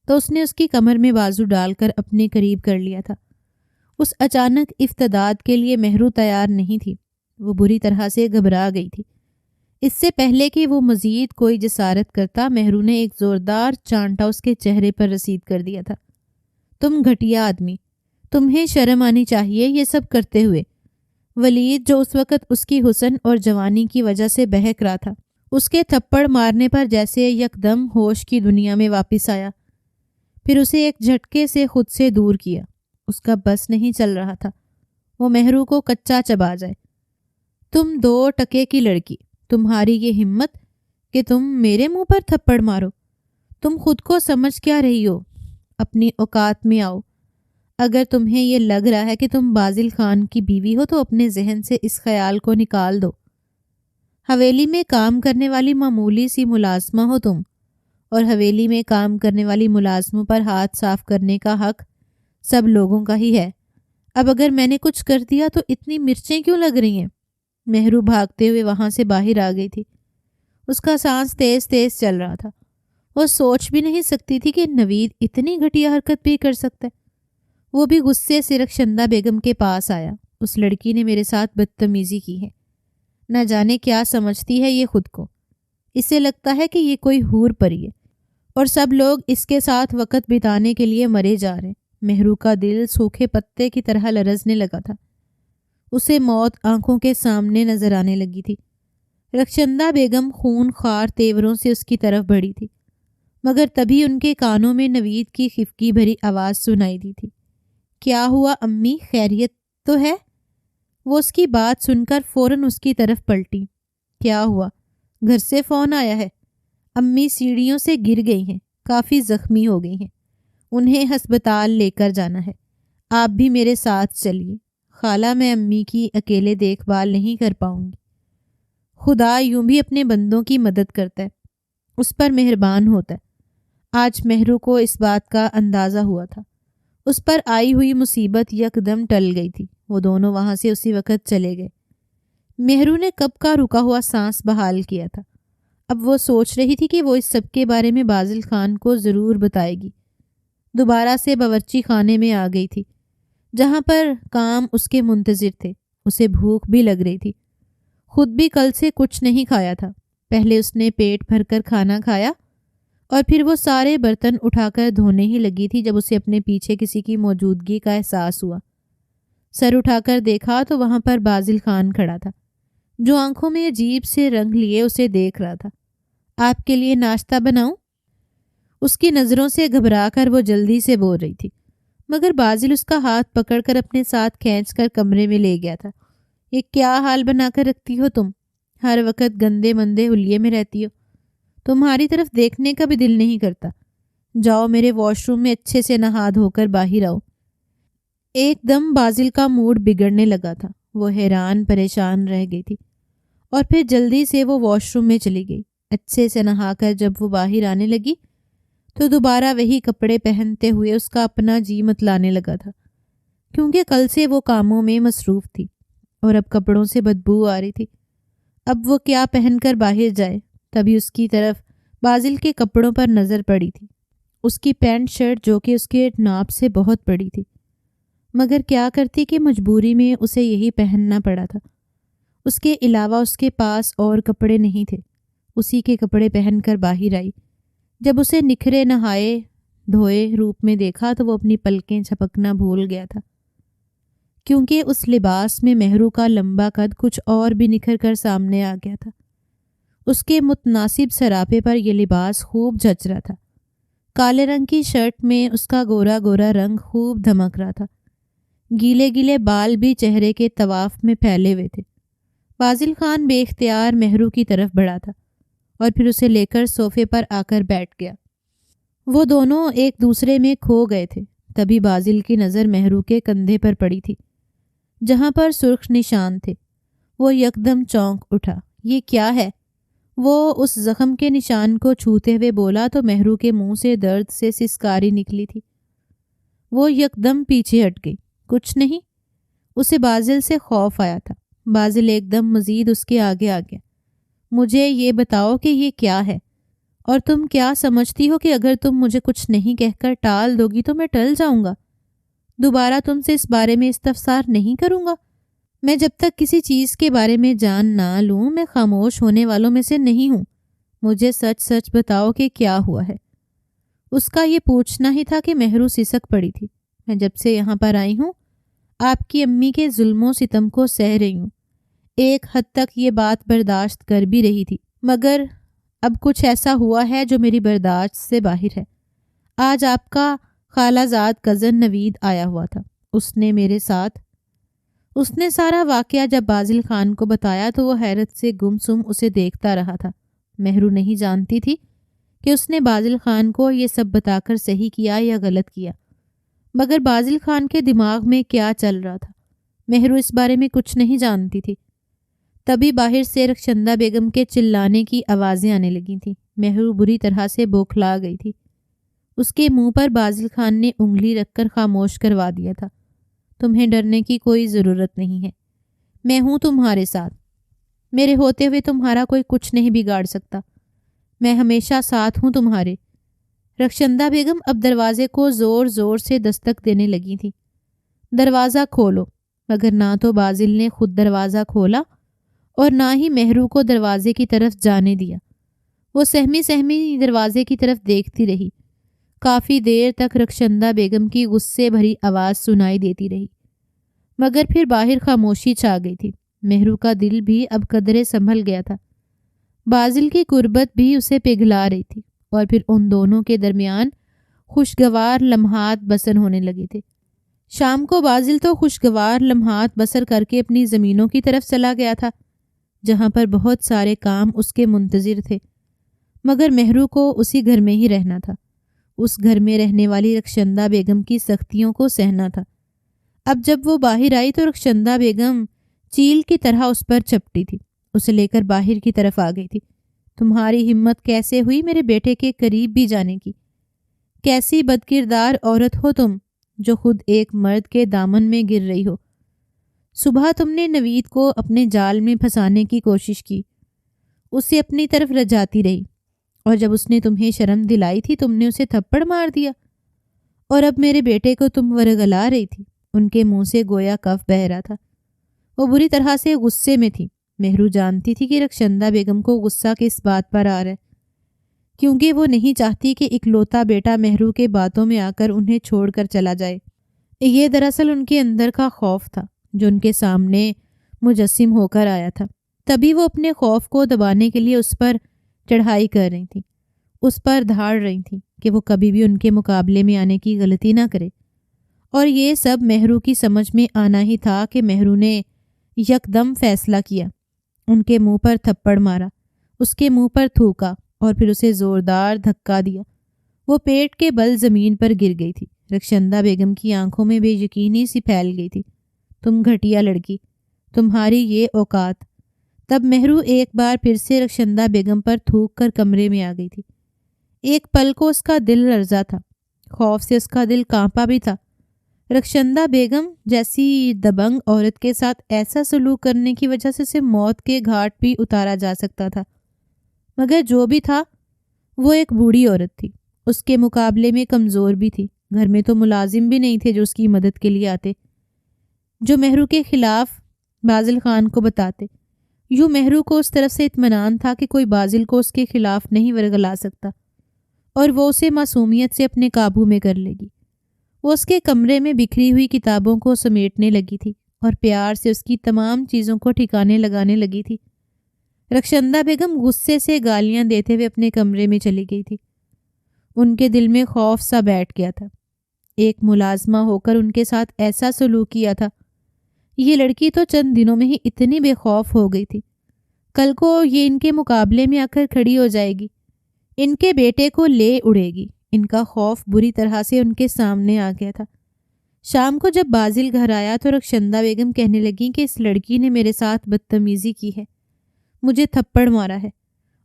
تو اس نے اس کی کمر میں بازو ڈال کر اپنے قریب کر لیا تھا۔ اس اچانک افتداد کے لیے مہرو تیار نہیں تھی۔ وہ بری طرح سے گھبرا گئی تھی۔ اس سے پہلے کہ وہ مزید کوئی جسارت کرتا، مہرو نے ایک زوردار چانٹا اس کے چہرے پر رسید کر دیا تھا۔ تم گھٹیا آدمی، تمہیں شرم آنی چاہیے یہ سب کرتے ہوئے۔ ولید، جو اس وقت اس کی حسن اور جوانی کی وجہ سے بہک رہا تھا، اس کے تھپڑ مارنے پر جیسے یکدم ہوش کی دنیا میں واپس آیا، پھر اسے ایک جھٹکے سے خود سے دور کیا۔ اس کا بس نہیں چل رہا تھا وہ مہرو کو کچا چبا جائے۔ تم 2 ٹکے کی لڑکی، تمہاری یہ ہمت کہ تم میرے منہ پر تھپڑ مارو؟ تم خود کو سمجھ کیا رہی ہو؟ اپنی اوقات میں آؤ۔ اگر تمہیں یہ لگ رہا ہے کہ تم بازل خان کی بیوی ہو تو اپنے ذہن سے اس خیال کو نکال دو۔ حویلی میں کام کرنے والی معمولی سی ملازمہ ہو تم، اور حویلی میں کام کرنے والی ملازموں پر ہاتھ صاف کرنے کا حق سب لوگوں کا ہی ہے۔ اب اگر میں نے کچھ کر دیا تو اتنی مرچیں کیوں لگ رہی ہیں؟ مہرو بھاگتے ہوئے وہاں سے باہر آ گئی تھی۔ اس کا سانس تیز تیز چل رہا تھا۔ وہ سوچ بھی نہیں سکتی تھی کہ نوید اتنی گھٹیا حرکت بھی کر سکتا ہے۔ وہ بھی غصے سے رخشندہ بیگم کے پاس آیا۔ اس لڑکی نے میرے ساتھ بدتمیزی کی ہے، نہ جانے کیا سمجھتی ہے یہ خود کو۔ اسے لگتا ہے کہ یہ کوئی حور پری ہے اور سب لوگ اس کے ساتھ وقت بتانے کے لیے مرے جا رہے ہیں۔ مہرو کا دل سوکھے پتے کی طرح لرزنے لگا تھا۔ اسے موت آنکھوں کے سامنے نظر آنے لگی تھی۔ رخشندہ بیگم خون خوار تیوروں سے اس کی طرف بڑھی تھی، مگر تبھی ان کے کانوں میں نوید کی خفگی بھری آواز سنائی دی تھی۔ کیا ہوا امی، خیریت تو ہے؟ وہ اس کی بات سن کر فوراً اس کی طرف پلٹی۔ کیا ہوا؟ گھر سے فون آیا ہے؟ امی سیڑھیوں سے گر گئی ہیں، کافی زخمی ہو گئی ہیں، انہیں ہسپتال لے کر جانا ہے۔ آپ بھی میرے ساتھ چلیے۔ خالہ، میں امی کی اکیلے دیکھ بھال نہیں کر پاؤں گی۔ خدا یوں بھی اپنے بندوں کی مدد کرتا ہے، اس پر مہربان ہوتا ہے۔ آج مہرو کو اس بات کا اندازہ ہوا تھا۔ اس پر آئی ہوئی مصیبت یکدم ٹل گئی تھی۔ وہ دونوں وہاں سے اسی وقت چلے گئے۔ مہرو نے کب کا رکا ہوا سانس بحال کیا تھا۔ اب وہ سوچ رہی تھی کہ وہ اس سب کے بارے میں بازل خان کو ضرور بتائے گی۔ دوبارہ سے باورچی خانے میں آ گئی تھی، جہاں پر کام اس کے منتظر تھے۔ اسے بھوک بھی لگ رہی تھی۔ خود بھی کل سے کچھ نہیں کھایا تھا۔ پہلے اس نے پیٹ بھر کر کھانا کھایا اور پھر وہ سارے برتن اٹھا کر دھونے ہی لگی تھی جب اسے اپنے پیچھے کسی کی موجودگی کا احساس ہوا۔ سر اٹھا کر دیکھا تو وہاں پر بازل خان کھڑا تھا، جو آنکھوں میں عجیب سے رنگ لیے اسے دیکھ رہا تھا۔ آپ کے لیے ناشتہ بناؤں؟ اس کی نظروں سے گھبرا کر وہ جلدی سے بول رہی تھی، مگر بازل اس کا ہاتھ پکڑ کر اپنے ساتھ کھینچ کر کمرے میں لے گیا تھا۔ یہ کیا حال بنا کر رکھتی ہو تم؟ ہر وقت گندے مندے حلیے میں رہتی ہو، تمہاری طرف دیکھنے کا بھی دل نہیں کرتا۔ جاؤ میرے واش روم میں اچھے سے نہا دھو کر باہر آؤ۔ ایک دم بازل کا موڈ بگڑنے لگا تھا۔ وہ حیران پریشان رہ گئی تھی اور پھر جلدی سے وہ واش روم میں چلی گئی۔ اچھے سے نہا کر جب وہ باہر آنے لگی تو دوبارہ وہی کپڑے پہنتے ہوئے اس کا اپنا جی متلانے لگا تھا، کیونکہ کل سے وہ کاموں میں مصروف تھی اور اب کپڑوں سے بدبو آ رہی تھی۔ اب وہ کیا پہن کر باہر جائے؟ تبھی اس کی طرف بازل کے کپڑوں پر نظر پڑی تھی۔ اس کی پینٹ شرٹ جو کہ اس کے ناپ سے بہت بڑی تھی، مگر کیا کرتی کہ مجبوری میں اسے یہی پہننا پڑا تھا۔ اس کے علاوہ اس کے پاس اور کپڑے نہیں تھے۔ اسی کے کپڑے پہن کر باہر آئی۔ جب اسے نکھرے نہائے دھوئے روپ میں دیکھا تو وہ اپنی پلکیں جھپکنا بھول گیا تھا، کیونکہ اس لباس میں مہرو کا لمبا قد کچھ اور بھی نکھر کر سامنے آ گیا تھا۔ اس کے متناسب سراپے پر یہ لباس خوب جچ رہا تھا۔ کالے رنگ کی شرٹ میں اس کا گورا گورا رنگ خوب دھمک رہا تھا۔ گیلے گیلے بال بھی چہرے کے طواف میں پھیلے ہوئے تھے۔ بازل خان بے اختیار مہرو کی طرف بڑھا تھا اور پھر اسے لے کر صوفے پر آ کر بیٹھ گیا۔ وہ دونوں ایک دوسرے میں کھو گئے تھے۔ تبھی بازل کی نظر مہرو کے کندھے پر پڑی تھی، جہاں پر سرخ نشان تھے۔ وہ یکدم چونک اٹھا۔ یہ کیا ہے؟ وہ اس زخم کے نشان کو چھوتے ہوئے بولا تو مہرو کے منہ سے درد سے سسکاری نکلی تھی۔ وہ یکدم پیچھے ہٹ گئی۔ کچھ نہیں۔ اسے بازل سے خوف آیا تھا۔ بازل ایک دم مزید اس کے آگے آ گیا۔ مجھے یہ بتاؤ کہ یہ کیا ہے، اور تم کیا سمجھتی ہو کہ اگر تم مجھے کچھ نہیں کہہ کر ٹال دو گی تو میں ٹل جاؤں گا؟ دوبارہ تم سے اس بارے میں استفسار نہیں کروں گا۔ میں جب تک کسی چیز کے بارے میں جان نہ لوں میں خاموش ہونے والوں میں سے نہیں ہوں۔ مجھے سچ سچ بتاؤ کہ کیا ہوا ہے۔ اس کا یہ پوچھنا ہی تھا کہ مہرو سسک پڑی تھی۔ میں جب سے یہاں پر آئی ہوں آپ کی امی کے ظلم و ستم کو سہ رہی ہوں۔ ایک حد تک یہ بات برداشت کر بھی رہی تھی، مگر اب کچھ ایسا ہوا ہے جو میری برداشت سے باہر ہے۔ آج آپ کا خالہ زاد کزن نوید آیا ہوا تھا۔ اس نے سارا واقعہ جب بازل خان کو بتایا تو وہ حیرت سے گم سم اسے دیکھتا رہا تھا۔ مہرو نہیں جانتی تھی کہ اس نے بازل خان کو یہ سب بتا کر صحیح کیا یا غلط کیا، مگر بازل خان کے دماغ میں کیا چل رہا تھا مہرو اس بارے میں کچھ نہیں جانتی تھی۔ تبھی باہر سے رخشندہ بیگم کے چلانے کی آوازیں آنے لگی تھیں۔ مہرو بری طرح سے بوکھلا گئی تھی۔ اس کے منہ پر بازل خان نے انگلی رکھ کر خاموش کروا دیا تھا۔ تمہیں ڈرنے کی کوئی ضرورت نہیں ہے، میں ہوں تمہارے ساتھ۔ میرے ہوتے ہوئے تمہارا کوئی کچھ نہیں بگاڑ سکتا۔ میں ہمیشہ ساتھ ہوں تمہارے۔ رخشندہ بیگم اب دروازے کو زور زور سے دستک دینے لگی تھی۔ دروازہ کھولو، مگر نہ تو بازل نے خود دروازہ کھولا اور نہ ہی مہرو کو دروازے کی طرف جانے دیا۔ وہ سہمی سہمی دروازے کی طرف دیکھتی رہی۔ کافی دیر تک رخشندہ بیگم کی غصے بھری آواز سنائی دیتی رہی، مگر پھر باہر خاموشی چھا گئی تھی۔ مہرو کا دل بھی اب قدرے سنبھل گیا تھا۔ بازل کی قربت بھی اسے پگھلا رہی تھی، اور پھر ان دونوں کے درمیان خوشگوار لمحات بسر ہونے لگے تھے۔ شام کو بازل تو خوشگوار لمحات بسر کر کے اپنی زمینوں کی طرف چلا گیا تھا، جہاں پر بہت سارے کام اس کے منتظر تھے، مگر مہرو کو اسی گھر میں ہی رہنا تھا۔ اس گھر میں رہنے والی رخشندہ بیگم کی سختیوں کو سہنا تھا۔ اب جب وہ باہر آئی تو رخشندہ بیگم چیل کی طرح اس پر چپٹی تھی، اسے لے کر باہر کی طرف آ گئی تھی۔ تمہاری ہمت کیسے ہوئی میرے بیٹے کے قریب بھی جانے کی؟ کیسی بدکردار عورت ہو تم، جو خود ایک مرد کے دامن میں گر رہی ہو۔ صبح تم نے نوید کو اپنے جال میں پھنسانے کی کوشش کی، اسے اپنی طرف رجاتی رہی، اور جب اس نے تمہیں شرم دلائی تھی تم نے اسے تھپڑ مار دیا، اور اب میرے بیٹے کو تم ورغلا رہی تھی۔ ان کے منہ سے گویا کف بہہ رہا تھا۔ وہ بری طرح سے غصے میں تھی۔ مہرو جانتی تھی کہ رخشندہ بیگم کو غصہ کس بات پر آ رہا ہے، کیونکہ وہ نہیں چاہتی کہ اکلوتا بیٹا مہرو کے باتوں میں آ کر انہیں چھوڑ کر چلا جائے۔ یہ دراصل ان کے اندر کا خوف تھا جو ان کے سامنے مجسم ہو کر آیا تھا۔ تبھی وہ اپنے خوف کو دبانے کے لیے اس پر چڑھائی کر رہی تھیں، اس پر دھاڑ رہی تھیں کہ وہ کبھی بھی ان کے مقابلے میں آنے کی غلطی نہ کرے۔ اور یہ سب مہرو کی سمجھ میں آنا ہی تھا کہ مہرو نے یکدم فیصلہ کیا، ان کے منہ پر تھپڑ مارا، اس کے منہ پر تھوکا اور پھر اسے زوردار دھکا دیا۔ وہ پیٹ کے بل زمین پر گر گئی تھی۔ رخشندہ بیگم کی آنکھوں میں بے یقینی سی پھیل گئی تھی۔ تم گھٹیا لڑکی، تمہاری یہ اوقات۔ تب مہرو ایک بار پھر سے رخشندہ بیگم پر تھوک کر کمرے میں آ گئی تھی۔ ایک پل کو اس کا دل لرزا تھا، خوف سے اس کا دل کانپا بھی تھا۔ رخشندہ بیگم جیسی دبنگ عورت کے ساتھ ایسا سلوک کرنے کی وجہ سے اسے موت کے گھاٹ بھی اتارا جا سکتا تھا، مگر جو بھی تھا وہ ایک بوڑھی عورت تھی، اس کے مقابلے میں کمزور بھی تھی۔ گھر میں تو ملازم بھی نہیں تھے جو اس کی مدد کے لیے آتے، جو مہرو کے خلاف بازل خان کو بتاتے۔ یوں مہرو کو اس طرف سے اطمینان تھا کہ کوئی بازل کو اس کے خلاف نہیں ورغلا سکتا، اور وہ اسے معصومیت سے اپنے قابو میں کر لے گی۔ وہ اس کے کمرے میں بکھری ہوئی کتابوں کو سمیٹنے لگی تھی اور پیار سے اس کی تمام چیزوں کو ٹھکانے لگانے لگی تھی۔ رخشندہ بیگم غصے سے گالیاں دیتے ہوئے اپنے کمرے میں چلی گئی تھی۔ ان کے دل میں خوف سا بیٹھ گیا تھا۔ ایک ملازمہ ہو کر ان کے ساتھ ایسا سلوک کیا تھا۔ یہ لڑکی تو چند دنوں میں ہی اتنی بے خوف ہو گئی تھی، کل کو یہ ان کے مقابلے میں آ کر کھڑی ہو جائے گی، ان کے بیٹے کو لے اڑے گی۔ ان کا خوف بری طرح سے ان کے سامنے آ گیا تھا۔ شام کو جب بازل گھر آیا تو رخشندہ بیگم کہنے لگیں کہ اس لڑکی نے میرے ساتھ بدتمیزی کی ہے، مجھے تھپڑ مارا ہے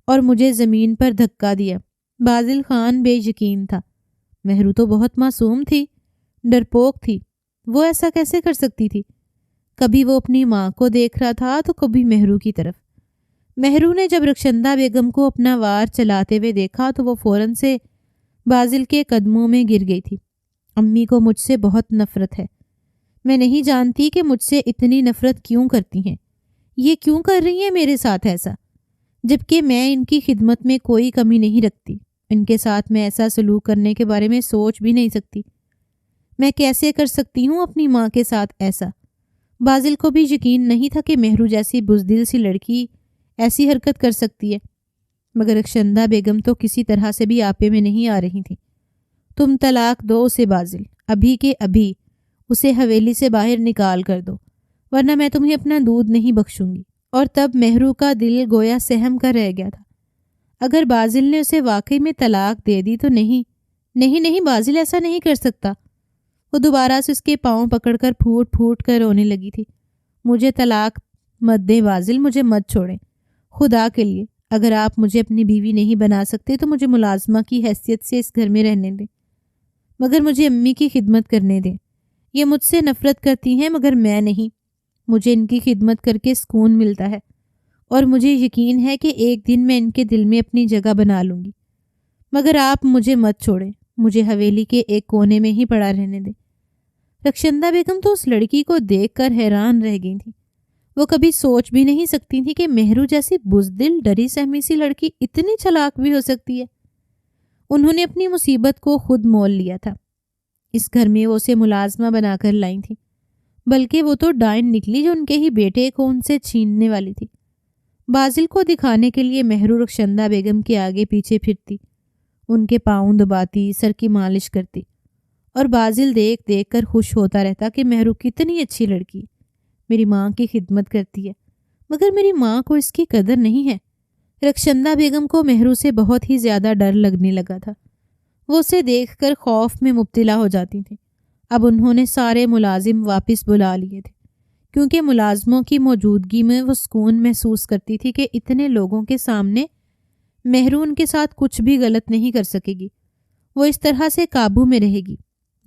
اور مجھے زمین پر دھکا دیا۔ بازل خان بے یقین تھا۔ مہرو تو بہت معصوم تھی، ڈرپوک تھی، وہ ایسا کیسے کر سکتی تھی؟ کبھی وہ اپنی ماں کو دیکھ رہا تھا تو کبھی مہرو کی طرف۔ مہرو نے جب رخشندہ بیگم کو اپنا وار چلاتے ہوئے دیکھا تو وہ فوراً سے بازل کے قدموں میں گر گئی تھی امی کو مجھ سے بہت نفرت ہے۔ میں نہیں جانتی کہ مجھ سے اتنی نفرت کیوں کرتی ہیں۔ یہ کیوں کر رہی ہیں میرے ساتھ ایسا، جبکہ میں ان کی خدمت میں کوئی کمی نہیں رکھتی۔ ان کے ساتھ میں ایسا سلوک کرنے کے بارے میں سوچ بھی نہیں سکتی۔ میں کیسے کر سکتی ہوں اپنی ماں کے ساتھ ایسا؟ بازل کو بھی یقین نہیں تھا کہ مہرو جیسی بزدل سی لڑکی ایسی حرکت کر سکتی ہے، مگر رخشندہ بیگم تو کسی طرح سے بھی آپے میں نہیں آ رہی تھیں۔ تم طلاق دو اسے بازل، ابھی کے ابھی اسے حویلی سے باہر نکال کر دو، ورنہ میں تمہیں اپنا دودھ نہیں بخشوں گی۔ اور تب مہرو کا دل گویا سہم کر رہ گیا تھا۔ اگر بازل نے اسے واقعی میں طلاق دے دی تو نہیں بازل ایسا نہیں کر سکتا۔ وہ دوبارہ سے اس کے پاؤں پکڑ کر پھوٹ پھوٹ کر رونے لگی تھی۔ مجھے طلاق مت دیں بازل، مجھے مت چھوڑیں، خدا کے لیے۔ اگر آپ مجھے اپنی بیوی نہیں بنا سکتے تو مجھے ملازمہ کی حیثیت سے اس گھر میں رہنے دیں، مگر مجھے امی کی خدمت کرنے دیں۔ یہ مجھ سے نفرت کرتی ہیں مگر میں نہیں۔ مجھے ان کی خدمت کر کے سکون ملتا ہے، اور مجھے یقین ہے کہ ایک دن میں ان کے دل میں اپنی جگہ بنا لوں گی، مگر آپ مجھے مت چھوڑیں، مجھے حویلی کے ایک کونے میں ہی پڑا رہنے دیں۔ رخشندہ بیگم تو اس لڑکی کو دیکھ کر حیران رہ گئی تھی۔ وہ کبھی سوچ بھی نہیں سکتی تھی کہ مہرو جیسی بزدل ڈری سہمی سی لڑکی اتنی چلاک بھی ہو سکتی ہے۔ انہوں نے اپنی مصیبت کو خود مول لیا تھا۔ اس گھر میں وہ اسے ملازمہ بنا کر لائی تھی، بلکہ وہ تو ڈائن نکلی جو ان کے ہی بیٹے کو ان سے چھیننے والی تھی۔ بازل کو دکھانے کے لیے مہرو رخشندہ بیگم کے آگے پیچھے پھرتی، ان کے پاؤں دباتی، سر کی مالش کرتی، اور بازل دیکھ دیکھ کر خوش ہوتا رہتا کہ مہرو کتنی اچھی لڑکی ہے، میری ماں کی خدمت کرتی ہے، مگر میری ماں کو اس کی قدر نہیں ہے۔ رخشندہ بیگم کو مہرو سے بہت ہی زیادہ ڈر لگنے لگا تھا۔ وہ اسے دیکھ کر خوف میں مبتلا ہو جاتی تھیں۔ اب انہوں نے سارے ملازم واپس بلا لیے تھے، کیونکہ ملازموں کی موجودگی میں وہ سکون محسوس کرتی تھی کہ اتنے لوگوں کے سامنے مہرو ان کے ساتھ کچھ بھی غلط نہیں کر سکے گی، وہ اس طرح سے قابو میں رہے گی۔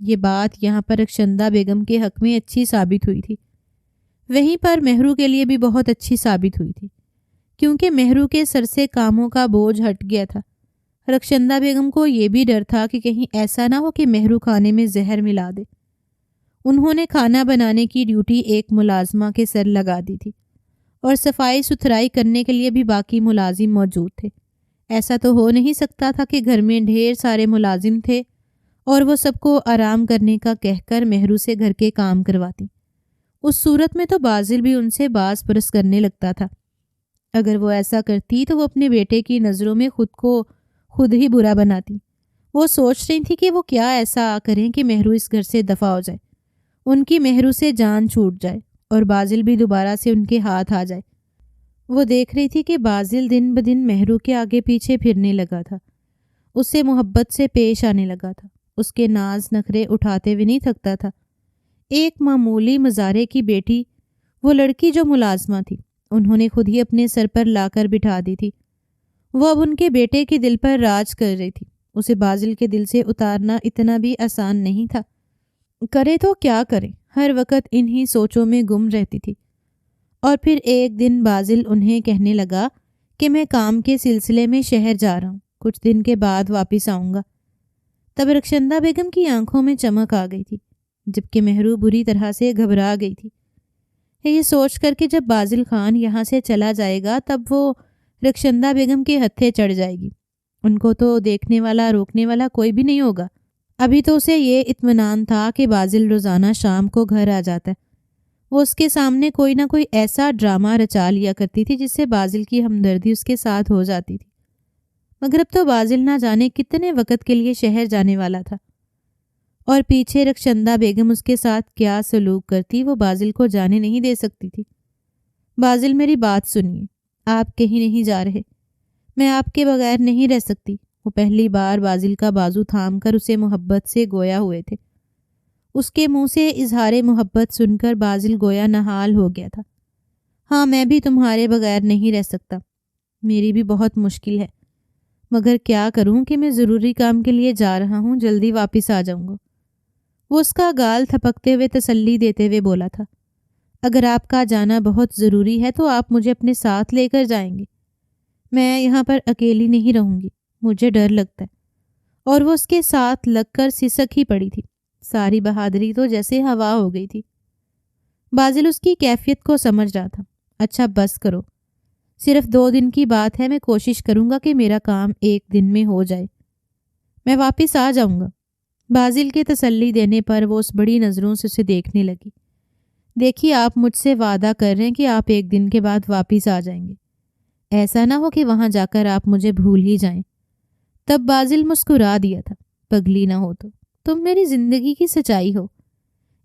یہ بات یہاں پر رخشندہ بیگم کے حق میں اچھی ثابت ہوئی تھی، وہیں پر مہرو کے لیے بھی بہت اچھی ثابت ہوئی تھی، کیونکہ مہرو کے سر سے کاموں کا بوجھ ہٹ گیا تھا۔ رخشندہ بیگم کو یہ بھی ڈر تھا کہ کہیں ایسا نہ ہو کہ مہرو کھانے میں زہر ملا دے۔ انہوں نے کھانا بنانے کی ڈیوٹی ایک ملازمہ کے سر لگا دی تھی، اور صفائی ستھرائی کرنے کے لیے بھی باقی ملازم موجود تھے۔ ایسا تو ہو نہیں سکتا تھا کہ گھر میں ڈھیر سارے ملازم تھے اور وہ سب کو آرام کرنے کا کہہ کر مہرو سے گھر کے کام کرواتی۔ اس صورت میں تو بازل بھی ان سے باز پرس کرنے لگتا تھا۔ اگر وہ ایسا کرتی تو وہ اپنے بیٹے کی نظروں میں خود کو خود ہی برا بناتی۔ وہ سوچ رہی تھی کہ وہ کیا ایسا کریں کہ مہرو اس گھر سے دفع ہو جائے، ان کی مہرو سے جان چھوٹ جائے، اور بازل بھی دوبارہ سے ان کے ہاتھ آ جائے۔ وہ دیکھ رہی تھی کہ بازل دن بدن مہرو کے آگے پیچھے پھرنے لگا تھا، اس سے محبت سے پیش آنے لگا تھا، اس کے ناز نخرے اٹھاتے ہوئے نہیں تھکتا تھا۔ ایک معمولی مزارے کی بیٹی، وہ لڑکی جو ملازمہ تھی، انہوں نے خود ہی اپنے سر پر لا کر بٹھا دی تھی۔ وہ اب ان کے بیٹے کے دل پر راج کر رہی تھی۔ اسے بازل کے دل سے اتارنا اتنا بھی آسان نہیں تھا۔ کرے تو کیا کرے، ہر وقت انہی سوچوں میں گم رہتی تھی۔ اور پھر ایک دن بازل انہیں کہنے لگا کہ میں کام کے سلسلے میں شہر جا رہا ہوں، کچھ دن کے بعد واپس آؤں گا۔ تب رخشندہ بیگم کی آنکھوں میں چمک آ گئی تھی، جبکہ مہرو بری طرح سے گھبرا گئی تھی۔ یہ سوچ کر کہ جب بازل خان یہاں سے چلا جائے گا تب وہ رخشندہ بیگم کے ہتھے چڑھ جائے گی، ان کو تو دیکھنے والا روکنے والا کوئی بھی نہیں ہوگا۔ ابھی تو اسے یہ اطمینان تھا کہ بازل روزانہ شام کو گھر آ جاتا ہے۔ وہ اس کے سامنے کوئی نہ کوئی ایسا ڈرامہ رچا لیا کرتی تھی جس سے بازل کی ہمدردی اس کے ساتھ ہو جاتی تھی، مگر اب تو بازل نہ جانے کتنے وقت کے لیے شہر جانے والا تھا، اور پیچھے رخشندہ بیگم اس کے ساتھ کیا سلوک کرتی وہ بازل کو جانے نہیں دے سکتی تھی۔ بازل میری بات سنیے، آپ کہیں نہیں جا رہے، میں آپ کے بغیر نہیں رہ سکتی۔ وہ پہلی بار بازل کا بازو تھام کر اسے محبت سے گویا ہوئے تھے۔ اس کے منہ سے اظہار محبت سن کر بازل گویا نہال ہو گیا تھا۔ ہاں، میں بھی تمہارے بغیر نہیں رہ سکتا، میری بھی بہت مشکل ہے، مگر کیا کروں کہ میں ضروری کام کے لیے جا رہا ہوں، جلدی واپس آ جاؤں گا۔ وہ اس کا گال تھپکتے ہوئے تسلی دیتے ہوئے بولا تھا، اگر آپ کا جانا بہت ضروری ہے تو آپ مجھے اپنے ساتھ لے کر جائیں گے، میں یہاں پر اکیلی نہیں رہوں گی، مجھے ڈر لگتا ہے۔ اور وہ اس کے ساتھ لگ کر سسک ہی پڑی تھی۔ ساری بہادری تو جیسے ہوا ہو گئی تھی۔ بازل اس کی کیفیت کو سمجھ رہا تھا۔ اچھا بس کرو، صرف 2 دن کی بات ہے، میں کوشش کروں گا کہ میرا کام 1 دن میں ہو جائے، میں واپس آ جاؤں گا۔ بازل کے تسلی دینے پر وہ اس بڑی نظروں سے اسے دیکھنے لگی۔ دیکھیے، آپ مجھ سے وعدہ کر رہے ہیں کہ آپ 1 دن کے بعد واپس آ جائیں گے، ایسا نہ ہو کہ وہاں جا کر آپ مجھے بھول ہی جائیں۔ تب بازل مسکرا دیا تھا۔ پگلی نہ ہو تو تم میری زندگی کی سچائی ہو،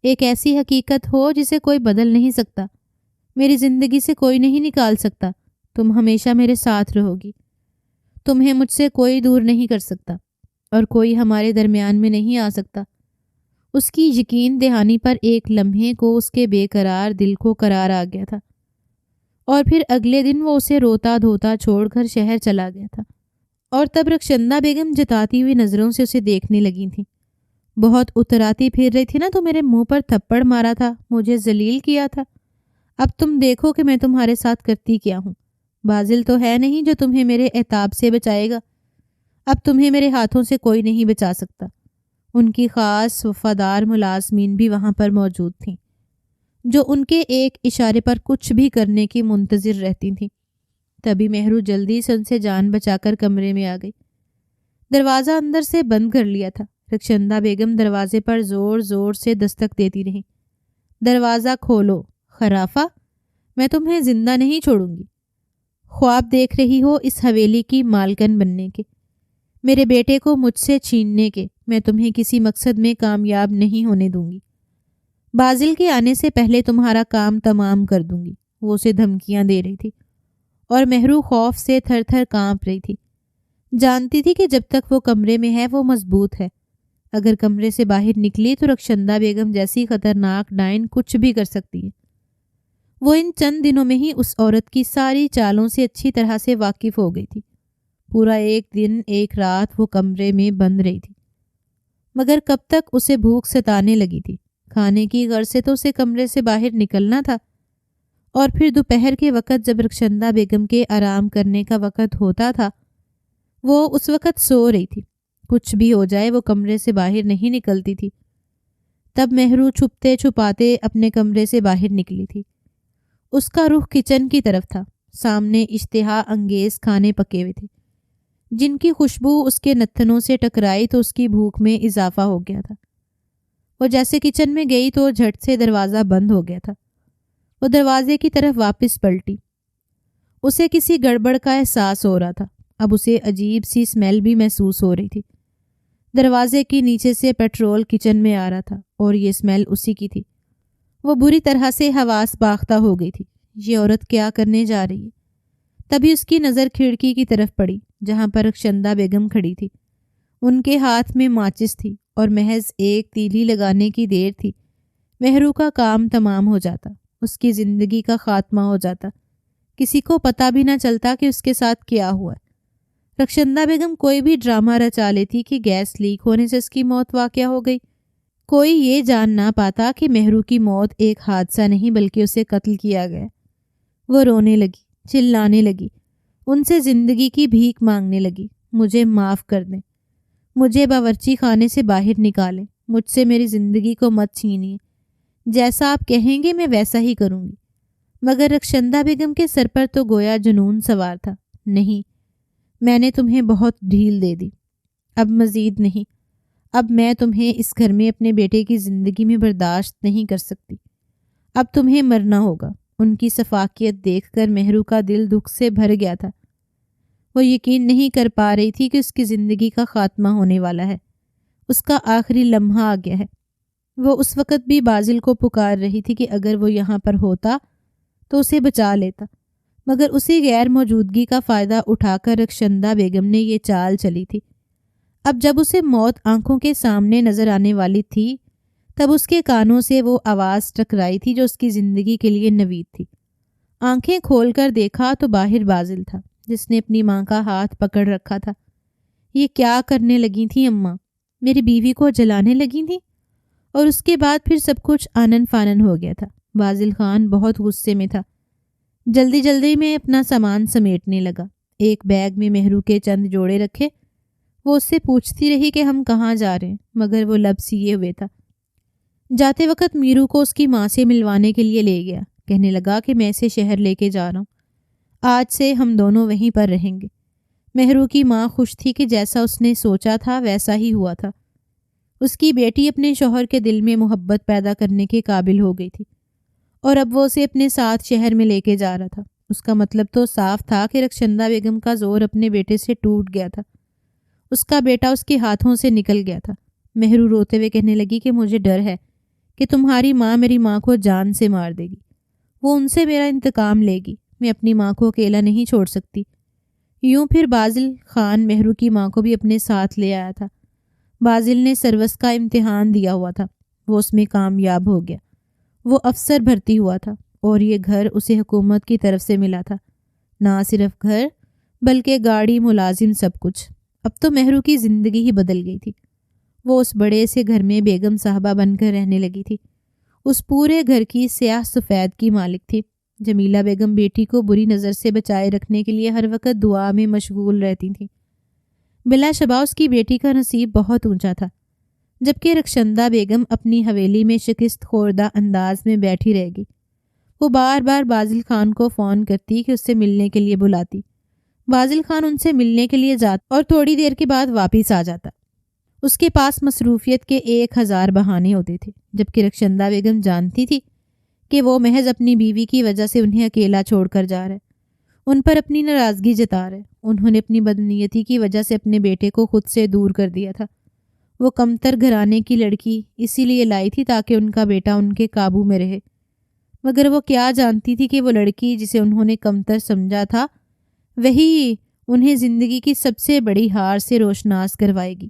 ایک ایسی حقیقت ہو جسے کوئی بدل نہیں سکتا، میری زندگی سے کوئی نہیں نکال سکتا۔ تم ہمیشہ میرے ساتھ رہو گی، تمہیں مجھ سے کوئی دور نہیں کر سکتا اور کوئی ہمارے درمیان میں نہیں آ سکتا۔ اس کی یقین دہانی پر ایک لمحے کو اس کے بے قرار دل کو قرار آ گیا تھا، اور پھر اگلے دن وہ اسے روتا دھوتا چھوڑ کر شہر چلا گیا تھا۔ اور تب رخشندہ بیگم جتاتی ہوئی نظروں سے اسے دیکھنے لگی تھیں۔ بہت اتراتی پھر رہی تھی نا تو میرے منہ پر تھپڑ مارا تھا، مجھے ذلیل کیا تھا، اب تم دیکھو کہ میں تمہارے ساتھ کرتی کیا ہوں۔ بازل تو ہے نہیں جو تمہیں میرے عتاب سے بچائے گا، اب تمہیں میرے ہاتھوں سے کوئی نہیں بچا سکتا۔ ان کی خاص وفادار ملازمین بھی وہاں پر موجود تھیں، جو ان کے ایک اشارے پر کچھ بھی کرنے کی منتظر رہتی تھیں۔ تبھی مہرو جلدی سے ان سے جان بچا کر کمرے میں آ گئی۔ دروازہ اندر سے بند کر لیا تھا۔ رخشندہ بیگم دروازے پر زور زور سے دستک دیتی رہیں۔ دروازہ کھولو خرافہ، میں تمہیں زندہ نہیں چھوڑوں گی۔ خواب دیکھ رہی ہو اس حویلی کی مالکن بننے کے، میرے بیٹے کو مجھ سے چھیننے کے، میں تمہیں کسی مقصد میں کامیاب نہیں ہونے دوں گی۔ بازل کے آنے سے پہلے تمہارا کام تمام کر دوں گی، وہ اسے دھمکیاں دے رہی تھی، اور مہرو خوف سے تھر تھر کانپ رہی تھی۔ جانتی تھی کہ جب تک وہ کمرے میں ہے وہ مضبوط ہے، اگر کمرے سے باہر نکلی تو رخشندہ بیگم جیسی خطرناک ڈائن کچھ بھی کر سکتی ہے۔ وہ ان چند دنوں میں ہی اس عورت کی ساری چالوں سے اچھی طرح سے واقف ہو گئی تھی۔ پورا 1 دن 1 رات وہ کمرے میں بند رہی تھی، مگر کب تک اسے بھوک ستانے لگی تھی۔ کھانے کی غرض سے تو اسے کمرے سے باہر نکلنا تھا، اور پھر دوپہر کے وقت جب رخشندہ بیگم کے آرام کرنے کا وقت ہوتا تھا وہ اس وقت سو رہی تھی۔ کچھ بھی ہو جائے وہ کمرے سے باہر نہیں نکلتی تھی۔ تب مہرو چھپتے چھپاتے اپنے کمرے سے باہر نکلی تھی۔ اس کا رخ کچن کی طرف تھا۔ سامنے اشتہا انگیز کھانے پکے ہوئے تھے، جن کی خوشبو اس کے نتنوں سے ٹکرائی تو اس کی بھوک میں اضافہ ہو گیا تھا۔ وہ جیسے کچن میں گئی تو جھٹ سے دروازہ بند ہو گیا تھا۔ وہ دروازے کی طرف واپس پلٹی۔ اسے کسی گڑبڑ کا احساس ہو رہا تھا۔ اب اسے عجیب سی اسمیل بھی محسوس ہو رہی تھی۔ دروازے کے نیچے سے پیٹرول کچن میں آ رہا تھا، اور یہ اسمیل اسی کی تھی۔ وہ بری طرح سے حواس باختہ ہو گئی تھی۔ یہ عورت کیا کرنے جا رہی ہے؟ تبھی اس کی نظر کھڑکی کی طرف پڑی، جہاں پر رخشندہ بیگم کھڑی تھی۔ ان کے ہاتھ میں ماچس تھی، اور محض ایک تیلی لگانے کی دیر تھی، مہرو کا کام تمام ہو جاتا، اس کی زندگی کا خاتمہ ہو جاتا، کسی کو پتہ بھی نہ چلتا کہ اس کے ساتھ کیا ہوا ہے۔ رخشندہ بیگم کوئی بھی ڈرامہ رچا لیتی کہ گیس لیک ہونے سے اس کی موت واقع ہو گئی، کوئی یہ جان نہ پاتا کہ مہرو کی موت ایک حادثہ نہیں بلکہ اسے قتل کیا گیا۔ وہ رونے لگی، چلانے لگی، ان سے زندگی کی بھیک مانگنے لگی۔ مجھے معاف کر دیں، مجھے باورچی خانے سے باہر نکالیں، مجھ سے میری زندگی کو مت چھینیے، جیسا آپ کہیں گے میں ویسا ہی کروں گی۔ مگر رخشندہ بیگم کے سر پر تو گویا جنون سوار تھا۔ نہیں، میں نے تمہیں بہت ڈھیل دے دی، اب مزید نہیں، اب میں تمہیں اس گھر میں اپنے بیٹے کی زندگی میں برداشت نہیں کر سکتی، اب تمہیں مرنا ہوگا۔ ان کی شفافیت دیکھ کر مہرو کا دل دکھ سے بھر گیا تھا۔ وہ یقین نہیں کر پا رہی تھی کہ اس کی زندگی کا خاتمہ ہونے والا ہے، اس کا آخری لمحہ آ گیا ہے۔ وہ اس وقت بھی بازل کو پکار رہی تھی کہ اگر وہ یہاں پر ہوتا تو اسے بچا لیتا، مگر اسی غیر موجودگی کا فائدہ اٹھا کر رخشندہ بیگم نے یہ چال چلی تھی۔ اب جب اسے موت آنکھوں کے سامنے نظر آنے والی تھی، تب اس کے کانوں سے وہ آواز ٹکرائی تھی جو اس کی زندگی کے لیے نوید تھی۔ آنکھیں کھول کر دیکھا تو باہر بازل تھا، جس نے اپنی ماں کا ہاتھ پکڑ رکھا تھا۔ یہ کیا کرنے لگی تھیں اماں؟ میری بیوی کو جلانے لگی تھیں؟ اور اس کے بعد پھر سب کچھ آنن فانن ہو گیا تھا۔ بازل خان بہت غصے میں تھا، جلدی جلدی میں اپنا سامان سمیٹنے لگا۔ ایک بیگ میں مہرو کے چند جوڑے رکھے۔ وہ اس سے پوچھتی رہی کہ ہم کہاں جا رہے ہیں، مگر وہ لب سیے ہوئے تھا۔ جاتے وقت میرو کو اس کی ماں سے ملوانے کے لیے لے گیا۔ کہنے لگا کہ میں اسے شہر لے کے جا رہا ہوں، آج سے ہم دونوں وہیں پر رہیں گے۔ مہرو کی ماں خوش تھی کہ جیسا اس نے سوچا تھا ویسا ہی ہوا تھا۔ اس کی بیٹی اپنے شوہر کے دل میں محبت پیدا کرنے کے قابل ہو گئی تھی، اور اب وہ اسے اپنے ساتھ شہر میں لے کے جا رہا تھا۔ اس کا مطلب تو صاف تھا کہ رخشندہ بیگم کا زور اپنے بیٹے سے ٹوٹ گیا تھا، اس کا بیٹا اس کے ہاتھوں سے نکل گیا تھا۔ مہرو روتے ہوئے کہنے لگی کہ مجھے ڈر ہے کہ تمہاری ماں میری ماں کو جان سے مار دے گی، وہ ان سے میرا انتقام لے گی، میں اپنی ماں کو اکیلا نہیں چھوڑ سکتی۔ یوں پھر بازل خان مہرو کی ماں کو بھی اپنے ساتھ لے آیا تھا۔ بازل نے سروس کا امتحان دیا ہوا تھا، وہ اس میں کامیاب ہو گیا، وہ افسر بھرتی ہوا تھا، اور یہ گھر اسے حکومت کی طرف سے ملا تھا۔ نہ صرف گھر بلکہ گاڑی، ملازم، سب کچھ۔ اب تو مہرو کی زندگی ہی بدل گئی تھی۔ وہ اس بڑے سے گھر میں بیگم صاحبہ بن کر رہنے لگی تھی، اس پورے گھر کی سیاہ سفید کی مالک تھی۔ جمیلہ بیگم بیٹی کو بری نظر سے بچائے رکھنے کے لیے ہر وقت دعا میں مشغول رہتی تھیں۔ بلا شبہ اس کی بیٹی کا نصیب بہت اونچا تھا، جبکہ رخشندہ بیگم اپنی حویلی میں شکست خوردہ انداز میں بیٹھی رہ گئی۔ وہ بار بار بازل خان کو فون کرتی کہ اس سے ملنے کے لیے بلاتی۔ بازل خان ان سے ملنے کے لیے جاتا اور تھوڑی دیر کے بعد واپس آ جاتا۔ اس کے پاس مصروفیت کے 1000 بہانے ہوتے تھے، جبکہ رخشندہ بیگم جانتی تھی کہ وہ محض اپنی بیوی کی وجہ سے انہیں اکیلا چھوڑ کر جا رہا ہے، ان پر اپنی ناراضگی جتا رہا ہے۔ انہوں نے اپنی بدنیتی کی وجہ سے اپنے بیٹے کو خود سے دور کر دیا تھا۔ وہ کمتر گھرانے کی لڑکی اسی لیے لائی تھی تاکہ ان کا بیٹا ان کے قابو میں رہے، مگر وہ کیا جانتی تھی کہ وہ لڑکی جسے انہوں نے کمتر سمجھا تھا وہی انہیں زندگی کی سب سے بڑی ہار سے روشناس کروائے گی۔